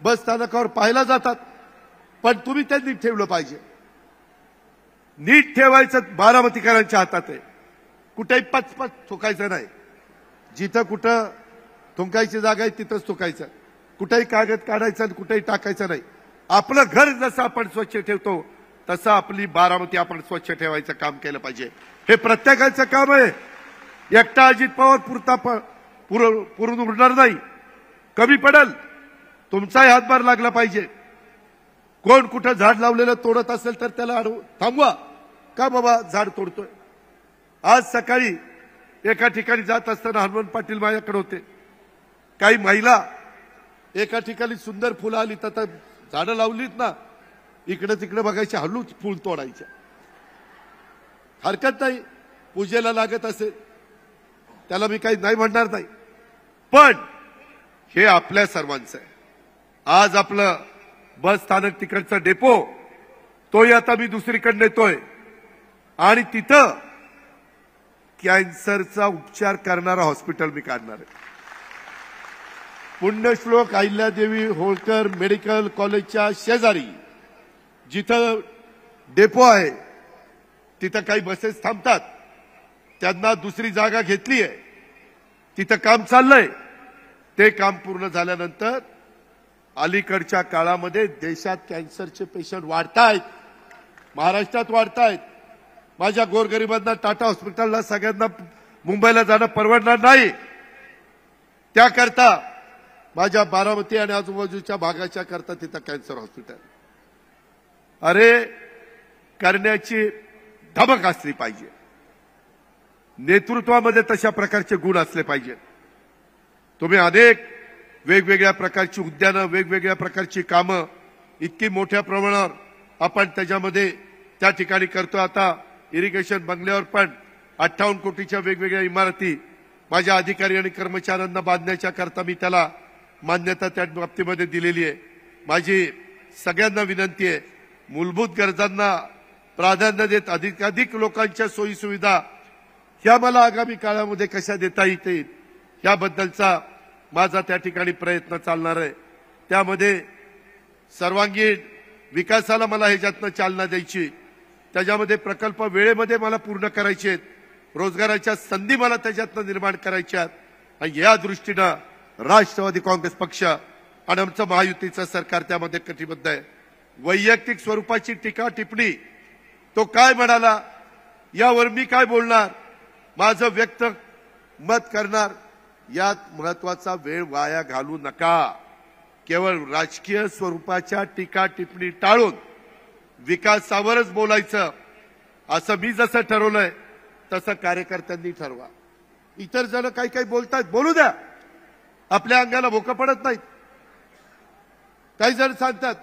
बस स्थानकावर पाहायला जातात, पण तुम्ही ते नीट ठेवलं पाहिजे। नीट ठेवायचं बारामतीकरांच्या हातात आहे। कुठेही पचपच थुकायचं नाही, जिथं कुठं थुंकायची जागा आहे तिथंच थुकायचं, कुठेही कागद काढायचं आणि कुठेही टाकायचं नाही। आपलं घर जसं आपण स्वच्छ ठेवतो तसं आपली बारामती आपण स्वच्छ ठेवायचं काम केलं पाहिजे। हे प्रत्येकाचं काम आहे। एकटा अजित पवार पुरता पुरून उरणार नाही, कमी पडेल, तुमचाही हातभार लागला पाहिजे। कोण कुठं झाड लावलेलं तोडत असेल तर त्याला थांबवा, का बाबा झाड तोडतोय। आज सकाळी एका ठिकाणी जात असताना हनुमान पाटील माझ्याकडे होते। काही महिला एका ठिकाणी सुंदर फुलं आली तर झाडं लावलीत ना, इकडे तिकडे बघायचे, हळूच फुल तोडायचे। हरकत नाही, पूजेला लागत असेल त्याला मी काही नाही म्हणणार नाही, पण हे आपल्या सर्वांचं आहे। आज आपलं बस स्थानक तिकडचा डेपो तोही आता मी दुसरीकडे नेतोय आणि तिथं कॅन्सरचा उपचार करणारा हॉस्पिटल मी काढणार आहे। पुण्यश्लोक अहिल्यादेवी होळकर मेडिकल कॉलेजच्या शेजारी जिथं डेपो आहे तिथं काही बसेस थांबतात, त्यांना दुसरी जागा घेतली आहे, तिथं काम चाललंय। ते काम पूर्ण झाल्यानंतर अलीकडच्या काळामध्ये देशात कॅन्सरचे पेशंट वाढतायत, महाराष्ट्रात वाढतायत। माझ्या गोरगरिबांना टाटा हॉस्पिटलला सगळ्यांना मुंबईला जाणं परवडणार नाही, त्याकरता माझ्या बारामती आणि आजूबाजूच्या भागाच्या करता तिथं कॅन्सर हॉस्पिटल अरे करण्याची धमक असली पाहिजे। नेतृत्वामध्ये तशा प्रकारचे गुण असले पाहिजे। तुम्ही अनेक वेगवेगळ्या प्रकारची उद्यानं, वेगवेगळ्या प्रकारची कामं इतकी मोठ्या प्रमाणावर आपण त्याच्यामध्ये त्या ठिकाणी करतो। आता इरिगेशन बंगल्यावर पण 58 कोटीच्या वेगवेगळ्या इमारती माझ्या अधिकारी आणि कर्मचाऱ्यांना बांधण्याच्या करता मी त्याला मान्यता त्या बाबतीमध्ये दिलेली आहे। माझी सगळ्यांना विनंती आहे, मूलभूत गरजांना प्राधान्य देत अधिकाधिक लोकांच्या सोयी सुविधा ह्या मला आगामी काळामध्ये कशा देता येतील याबद्दलचा माझा त्या ठिकाणी प्रयत्न चालणार आहे। त्यामध्ये सर्वांगीण विकासाला मला ह्याच्यातनं चालना द्यायची, त्याच्यामध्ये प्रकल्प वेळेमध्ये मला पूर्ण करायचे आहेत, रोजगाराच्या संधी मला त्याच्यातनं निर्माण करायच्या आहेत। आणि या दृष्टीनं राष्ट्रवादी काँग्रेस पक्ष आणि आमचं महायुतीचं सरकार त्यामध्ये कटिबद्ध आहे। वैयक्तिक स्वरूपाची टीका टिप्पणी तो काय म्हणाला यावर मी काय बोलणार, माझं व्यक्त मत करणार यात महत्वाचा वेळ वाया घालू नका. केवळ राजकीय स्वरूपाच्या टीका टिप्पणी टाळून विकासावरच बोलायचं असं मी जसं ठरवलंय तसं कार्यकर्त्यांनी ठरवा. इतर जण काही काही बोलतात, बोलू द्या, आपल्या अंगाला भोकं पडत नाहीत. काही जण सांगतात,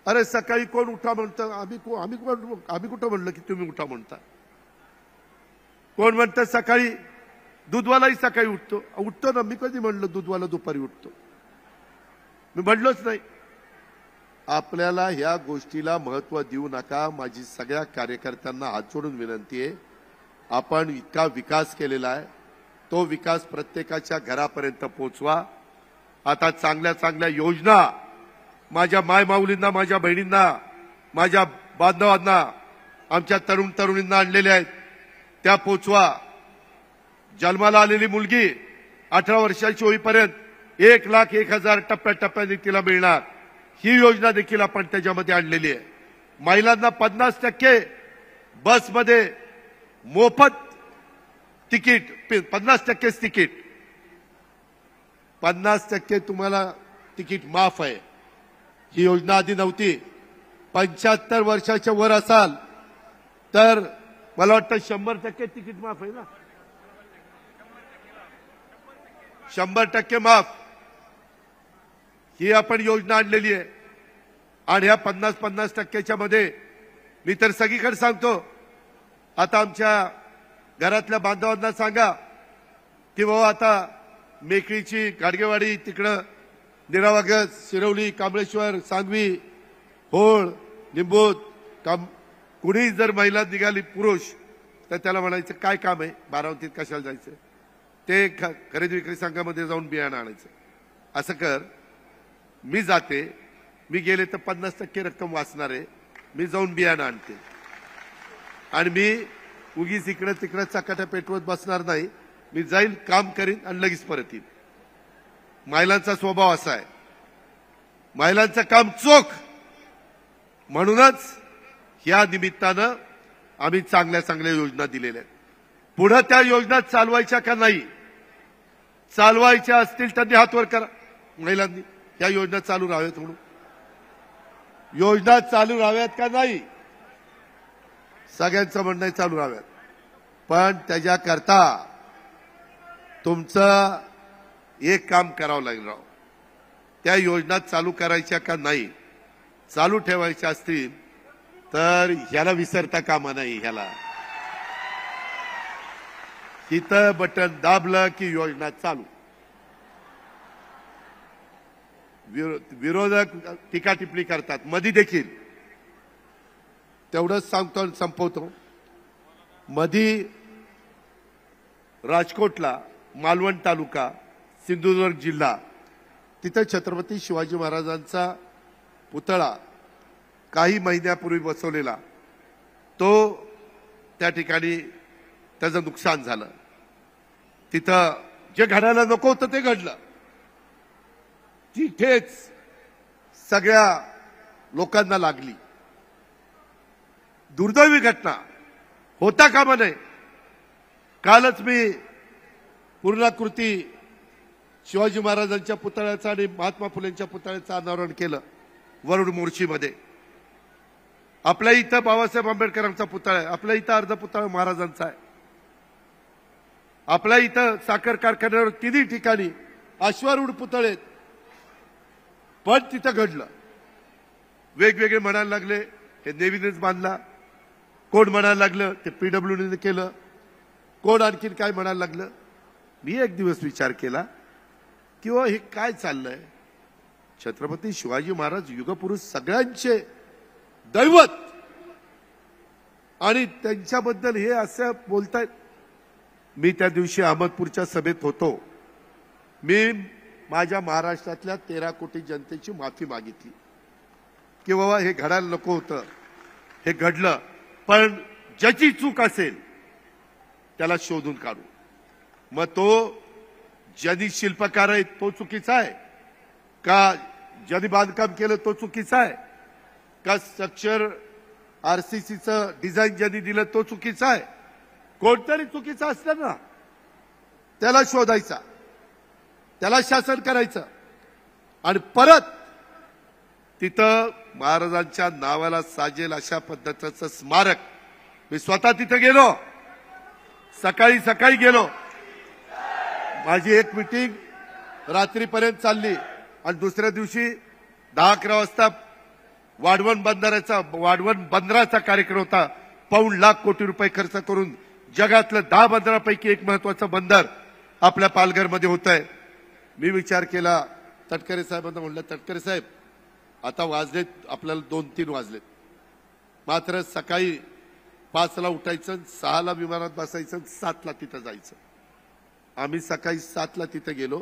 अरे सकाळी कोण उठा म्हणतं, आम्ही कुठं म्हणलं की तुम्ही उठा म्हणता. कोण म्हणतं सकाळी दूधवालाही सकाळी उठतो ना. मी कधी म्हणलं दूधवाला दुपारी उठतो? मी म्हणलोच नाही. आपल्याला ह्या गोष्टीला महत्व देऊ नका. माझी सगळ्या कार्यकर्त्यांना हात जोडून विनंती आहे, आपण इतका विकास केलेला आहे, तो विकास प्रत्येकाच्या घरापर्यंत पोहोचवा. आता चांगल्या चांगल्या योजना माझ्या मायमाऊलींना, माझ्या बहिणींना, माझ्या बांधवांना, आमच्या तरुण तरुणींना आणलेल्या आहेत त्या पोचवा. जन्माला आलेली मुलगी 18 वर्षाची होईपर्यंत 1,01,000 टप्प्याटप्प्याने तिला मिळणार, ही योजना देखील आपण त्याच्यामध्ये आणलेली आहे. महिलांना 50% बसमध्ये मोफत तिकीट, 50% तिकीट, 50% तुम्हाला तिकीट माफ आहे. ही योजना आधी नव्हती. 75 वर्षाच्या वर असाल तर मला वाटतं 100% तिकीट माफ आहे ना. 100% माफ ही आपण योजना आणलेली आहे. आणि ह्या 50% मध्ये मी तर सगळीकडे सांगतो, आता आमच्या घरातल्या बांधवांना सांगा की बाबा आता मेकळीची गाडगेवाडी, तिकडं निरावागज, शिरवली, कांबळेश्वर, सांगवी, होळ, निंबूत, कुणी जर महिला निघाली पुरुष तर त्याला म्हणायचं काय काम आहे, बारामतीत कशाला जायचं, ते खरेदी विक्री संघामध्ये जाऊन बियाणं आणायचं. असं कर, मी जाते, मी गेले तर 50% रक्कम वाचणार आहे, मी जाऊन बियाणं आणते आणि मी उगीच इकडं तिकडं चकाट्या पेटवत बसणार नाही. मी जाईल, काम करीन आणि लगेच परत येईन. महिलांचा स्वभाव असा आहे, महिलांचं काम चोख. म्हणूनच या निमित्तानं आम्ही चांगल्या चांगल्या योजना दिलेल्या आहेत. पुढे त्या योजना चालवायच्या का नाही, चालवायच्या असतील त्यांनी हात वर करा. महिलांनी या योजना चालू राहाव्यात म्हणून, योजना चालू राहाव्यात का नाही, सगळ्यांचं म्हणणं आहे चालू राहाव्यात. पण त्याच्याकरता तुमचं एक काम करावं लागेल राव. त्या योजना चालू करायच्या का नाही, चालू ठेवायच्या असतील तर ह्याला विसरता कामा नाही. ह्याला इथं बटन दाबलं की योजना चालू. विरोधक टीका टिप्पणी करतात मधी देखील. तेवढंच सांगतो आणि संपवतो. मधी राजकोटला, मालवण तालुका, सिंधुदुर्ग जिल्हा, तिथे छत्रपती शिवाजी महाराजांचा पुतळा काही महिन्यापूर्वी बसवलेला, तो त्या ठिकाणी त्याचं नुकसान झालं. तिथं जे घडायला नको होतं ते घडलं. तिथेच सगळ्या लोकांना लागली. दुर्दैवी घटना होता कामा नये. कालच मी पूर्णाकृती शिवाजी महाराजांच्या पुतळ्याचं आणि महात्मा फुलेंच्या पुतळ्याचं अनावरण केलं वरुड मोर्शीमध्ये. आपल्या इथं बाबासाहेब आंबेडकरांचा पुतळा आहे, आपल्या इथं अर्धा पुतळा महाराजांचा आहे. आपल्या इथं साखर कारखान्यावर 3 ठिकाणी अश्वारूढ पुतळे, पण तिथं घडलं. वेगवेगळे म्हणायला लागले हे नेव्हीनेच बांधला, कोण म्हणायला लागलं ते पीडब्ल्यूडीने केलं, कोण आणखीन काय म्हणायला लागलं. मी एक दिवस विचार केला की हे काय चाललंय. छत्रपती शिवाजी महाराज युगपुरुष, सगळ्यांचे दैवत, आणि त्यांच्याबद्दल हे असं बोलतायत. मी त्या दिवशी अहमदपूरच्या सभेत होतो. मी माझ्या महाराष्ट्रातल्या 13 कोटी जनतेची माफी मागितली की बाबा हे घडायला नको होतं, हे घडलं, पण ज्याची चूक असेल त्याला शोधून काढू. मग तो ज्यांनी शिल्पकार आहे तो चुकीचा आहे का, ज्यांनी बांधकाम केलं तो चुकीचा आहे का, स्ट्रक्चर आरसीसीचं डिझाईन ज्यांनी दिलं तो चुकीचा आहे. कोणतरी चुकीचा असलं ना त्याला शोधायचा. त्याला शासन करायचं आणि परत तिथं महाराजांच्या नावाला साजेल अशा पद्धतीचं स्मारक. मी स्वतः तिथे गेलो, सकाळी गेलो. माझी एक मीटिंग रात्रीपर्यंत चालली आणि दुसऱ्या दिवशी 10-11 वाजता वाढवण बंदराचा कार्यक्रम होता. $1.25 लाख खर्च करून जगातलं 10 बंदरापैकी एक महत्वाचं बंदर आपल्या पालघरमध्ये होत आहे. मी विचार केला, तटकरे साहेबांना म्हणलं, तटकरे साहेब आता वाजलेत आपल्याला 2-3 वाजलेत, मात्र सकाळी 5ला उठायचं, 6ला विमानात बसायचं, 7ला तिथं जायचं. आम्ही सकाळी 7ला तिथं गेलो.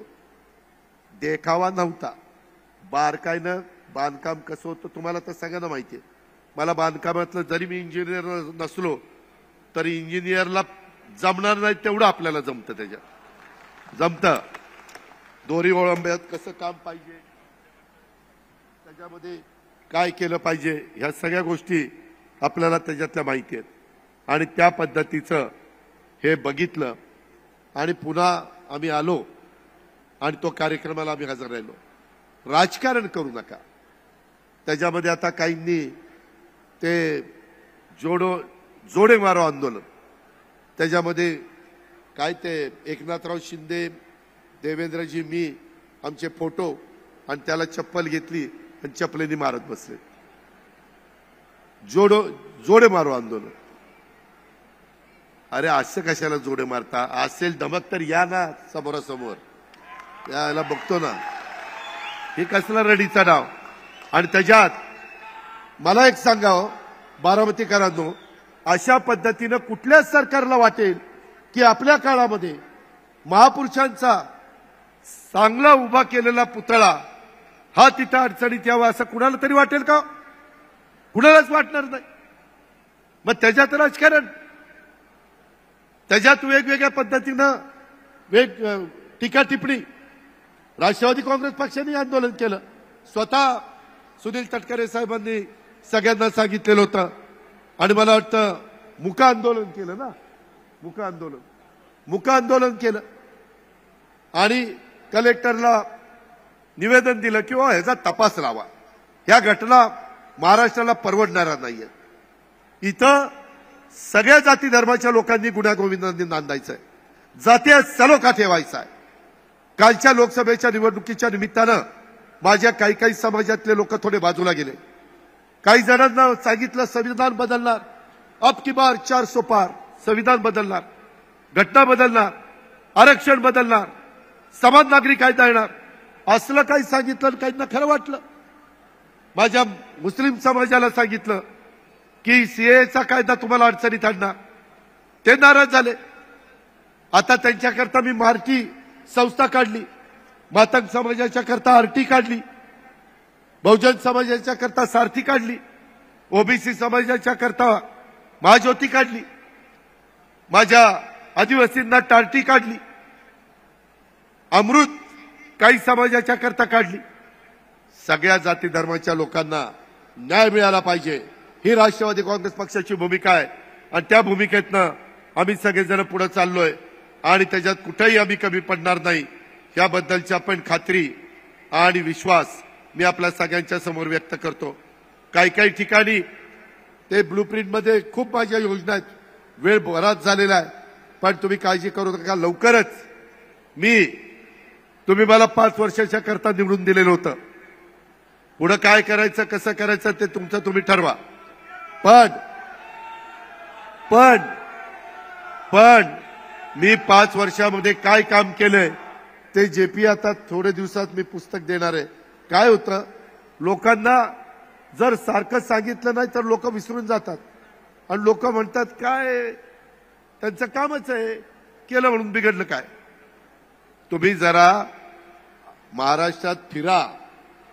देखावा नव्हता, बारकाईनं बांधकाम कसं होतं तुम्हाला तर सगळ्यांना माहिती आहे. मला बांधकामातलं जरी मी इंजिनियर नसलो तरी इंजिनियरला जमणार नाही तेवढं आपल्याला जमतं. त्याच्यात जमतं. दोरी ओळंब्यात कसं काम पाहिजे, त्याच्यामध्ये काय केलं पाहिजे, ह्या सगळ्या गोष्टी आपल्याला त्याच्यातल्या माहिती आहेत. आणि त्या पद्धतीचं हे बघितलं आणि पुन्हा आम्ही आलो आणि तो कार्यक्रमाला आम्ही हजर राहिलो. राजकारण करू नका. त्याच्यामध्ये आता काहींनी ते जोडे मारो आंदोलन, त्याच्यामध्ये काय ते एकनाथराव शिंदे, देवेंद्रजी, मी आमचे फोटो आणि त्याला चप्पल घेतली आणि चप्पलेनी मारत बसले. जोडे मारो आंदोलन. अरे असं कशाला जोडे मारता? असेल धमक तर या ना समोरासमोर, याला बघतो ना. हे कसला रडीचा डाव. आणि त्याच्यात मला एक सांगावं बारामतीकरांनो, अशा पद्धतीनं कुठल्याच सरकारला वाटेल की आपल्या काळामध्ये महापुरुषांचा चांगला उभा केलेला पुतळा हा तिथं अडचणीत यावा असं कुणाला तरी वाटेल का? कुणालाच वाटणार नाही. मग त्याच्यात राजकारण, त्याच्यात वेगवेगळ्या पद्धतीनं टीका टिप्पणी. राष्ट्रवादी काँग्रेस पक्षाने आंदोलन केलं. स्वतः सुनील तटकरे साहेबांनी सगळ्यांना सांगितलेलं होतं. आणि मला वाटतं मुका आंदोलन केलं ना, मुका आंदोलन केलं आणि कलेक्टरला निवेदन दिलं की ह्याचा तपास लावा. ह्या घटना महाराष्ट्राला परवडणाऱ्या नाहीये. इथं सगळ्या जाती धर्माच्या लोकांनी गुण्यागोविंदांनी नांदायचंय, जातीय सलोखा ठेवायचा आहे. कालच्या लोकसभेच्या निवडणुकीच्या निमित्तानं माझ्या काही समाजातले लोक थोडे बाजूला गेले. काही जणांना सांगितलं संविधान बदलणार, अब की बार 400 पार, संविधान बदलणार, घटना बदलणार, आरक्षण बदलणार, समान नागरी कायदा येणार, असलं काही सांगितलं. काहींना खरं वाटलं. माझ्या मुस्लिम समाजाला सांगितलं की सीएचा कायदा तुम्हाला अडचणीत आणणार, ते नाराज झाले. आता त्यांच्याकरता मी मार्टी संस्था काढली, मातंग समाजाच्या करता आरटी काढली, बहुजन समाजाच्या करता सारथी काढली, ओबीसी समाजाच्या करता महाज्योती काढली, माझ्या आदिवासींना टार्टी काढली, अमृत काही समाजाच्या करता काढली. सगळ्या जाती धर्माच्या लोकांना न्याय मिळाला पाहिजे, ही राष्ट्रवादी काँग्रेस पक्षाची भूमिका आहे. आणि त्या भूमिकेतनं आम्ही सगळेजण पुढे चाललोय आणि त्याच्यात कुठेही आम्ही कमी पडणार नाही याबद्दलची आपण खात्री आणि विश्वास मी आपल्या सगळ्यांच्या समोर व्यक्त करतो. काही ठिकाणी ते ब्लूप्रिंटमध्ये खूप माझ्या योजना आहेत, वेळ बराच झालेला आहे, पण तुम्ही काळजी करू नका. लवकरच तुम्ही मला 5 वर्षाच्या करता निवडून दिलेलं होतं. पुढे काय करायचं कसं करायचं ते तुमचं तुम्ही ठरवा. पण मी 5 वर्षामध्ये काय काम केलंय ते जेपी आता थोडे दिवसात मी पुस्तक देणार आहे. काय होतं, लोकांना जर सारखं सांगितलं नाही तर लोक विसरून जातात आणि लोक म्हणतात काय त्यांचं कामच आहे, केलं म्हणून बिघडलं काय. तुम्ही जरा महाराष्ट्रात फिरा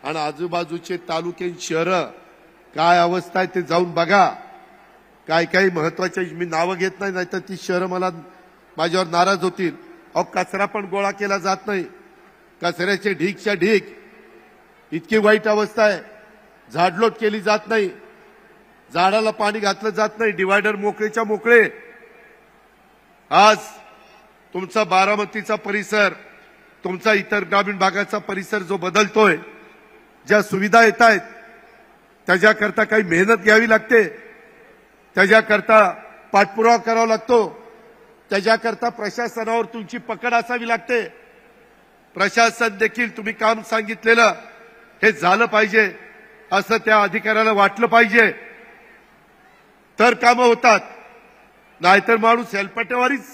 आणि आजूबाजूचे तालुके शहरं काय अवस्था आहे ते जाऊन बघा. काही महत्वाच्या मी नावं घेत नाही, नाहीतर ती शहरं माझ्यावर नाराज होतील. अहो कचरा पण गोळा केला जात नाही, कचऱ्याचे ढीकच्या ढीक, इतकी वाईट अवस्था आहे. झाडलोट केली जात नाही, झाडाला पाणी घातलं जात नाही, डिवायडर मोकळेच्या मोकळे. आज तुमचा बारामतीचा परिसर तुमचा इतर ग्रामीण भागाचा परिसर जो बदलतोय, ज्या सुविधा येत आहेत त्याच्याकरता काही मेहनत घ्यावी लागते, त्याच्याकरता पाठपुरावा करावा लागतो, त्याच्याकरता प्रशासनावर तुमची पकड असावी लागते. प्रशासन देखील तुम्ही काम सांगितलेलं हे झालं पाहिजे असं त्या अधिकाऱ्याला वाटलं पाहिजे, तर कामं होतात. नाहीतर माणूस हेलपाटेवारीच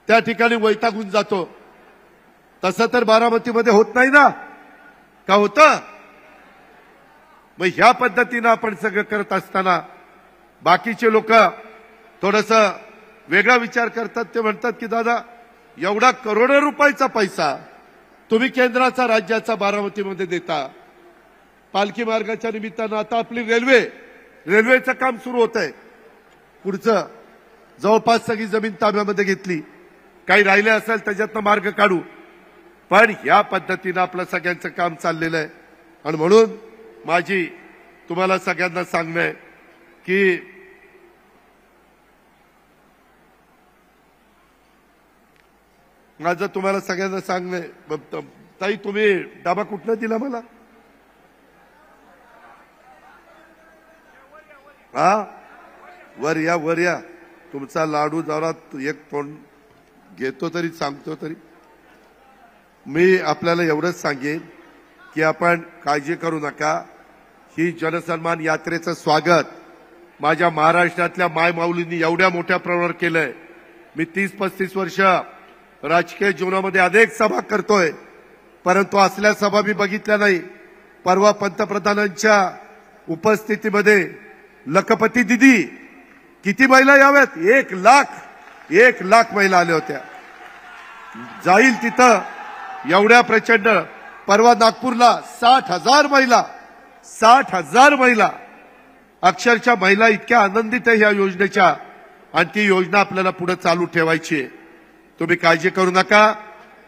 त्या ठिकाणी वैतागून जातो. तसं तर बारामतीमध्ये होत नाही ना, का होतं? मग ह्या पद्धतीनं आपण सगळं करत असताना बाकीचे लोक थोडंसं वेगळा विचार करतात. ते म्हणतात की दादा एवढा करोडो रुपयाचा पैसा तुम्ही केंद्राचा राज्याचा बारामतीमध्ये देता. पालखी मार्गाच्या निमित्तानं आता आपली रेल्वेचं काम सुरू होत आहे. पुढचं जवळपास सगळी जमीन ताब्यामध्ये घेतली, काही राहिले असेल त्याच्यातनं मार्ग काढू. पण ह्या पद्धतीनं आपलं सगळ्यांचं काम चाललेलं आहे. आणि म्हणून माझी तुम्हाला सगळ्यांना सांगणं आहे की माझं तुम्हाला सगळ्यांना सांगणं आहे. ताई तुम्ही डबा कुठनं दिला मला? हा, वर या. तुमचा लाडू जरा एक तोंड घेतो तरी सांगतो तरी. मी आपल्याला एवढंच सांगेन की आपण काळजी करू नका. ही जनसन्मान यात्रेचं स्वागत माझ्या महाराष्ट्रातल्या मायमाऊलींनी एवढ्या मोठ्या प्रमाणावर केलंय. मी 30-35 वर्ष राजकीय जीवनामध्ये अनेक सभा करतोय, परंतु असल्या सभा मी बघितल्या नाही. परवा पंतप्रधानांच्या उपस्थितीमध्ये लखपती दिदी किती महिला याव्यात? 1 लाख महिला आल्या होत्या. जाईल तिथं एवढ्या प्रचंड. परवा नागपूरला 60,000 महिला अक्षरशः महिला इतक्या आनंदित आहे या योजनेच्या, आणि ती योजना आपल्याला पुढे चालू ठेवायची आहे. तुम्ही काळजी करू नका.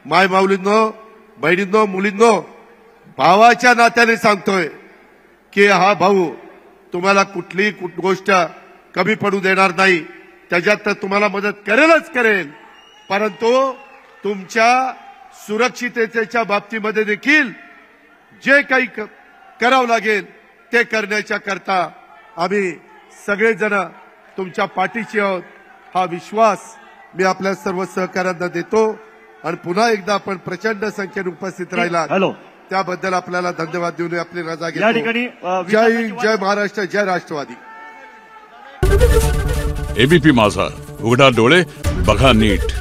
माय माऊलींनो, बहिणींनो, मुलींनो, भावाच्या नात्याने सांगतोय की हा भाऊ तुम्हाला कुठलीही गोष्ट कमी पडू देणार नाही. त्याच्यात तर तुम्हाला मदत करेल, परंतु तुमच्या सुरक्षिततेच्या बाबतीमध्ये देखील जे काही करावं लागेल ते करण्याच्या करता आम्ही सगळेजण तुमच्या पाठीशी आहोत. हा विश्वास मी आपल्या सर्व सहकाऱ्यांना देतो. आणि पुन्हा एकदा आपण प्रचंड संख्येने उपस्थित राहिला त्याबद्दल आपल्याला धन्यवाद देऊन आपली रजा घेतो. जय हिंद, जय महाराष्ट्र, जय राष्ट्रवादी. एबीपी माझा, उघडा डोळे बघा नीट.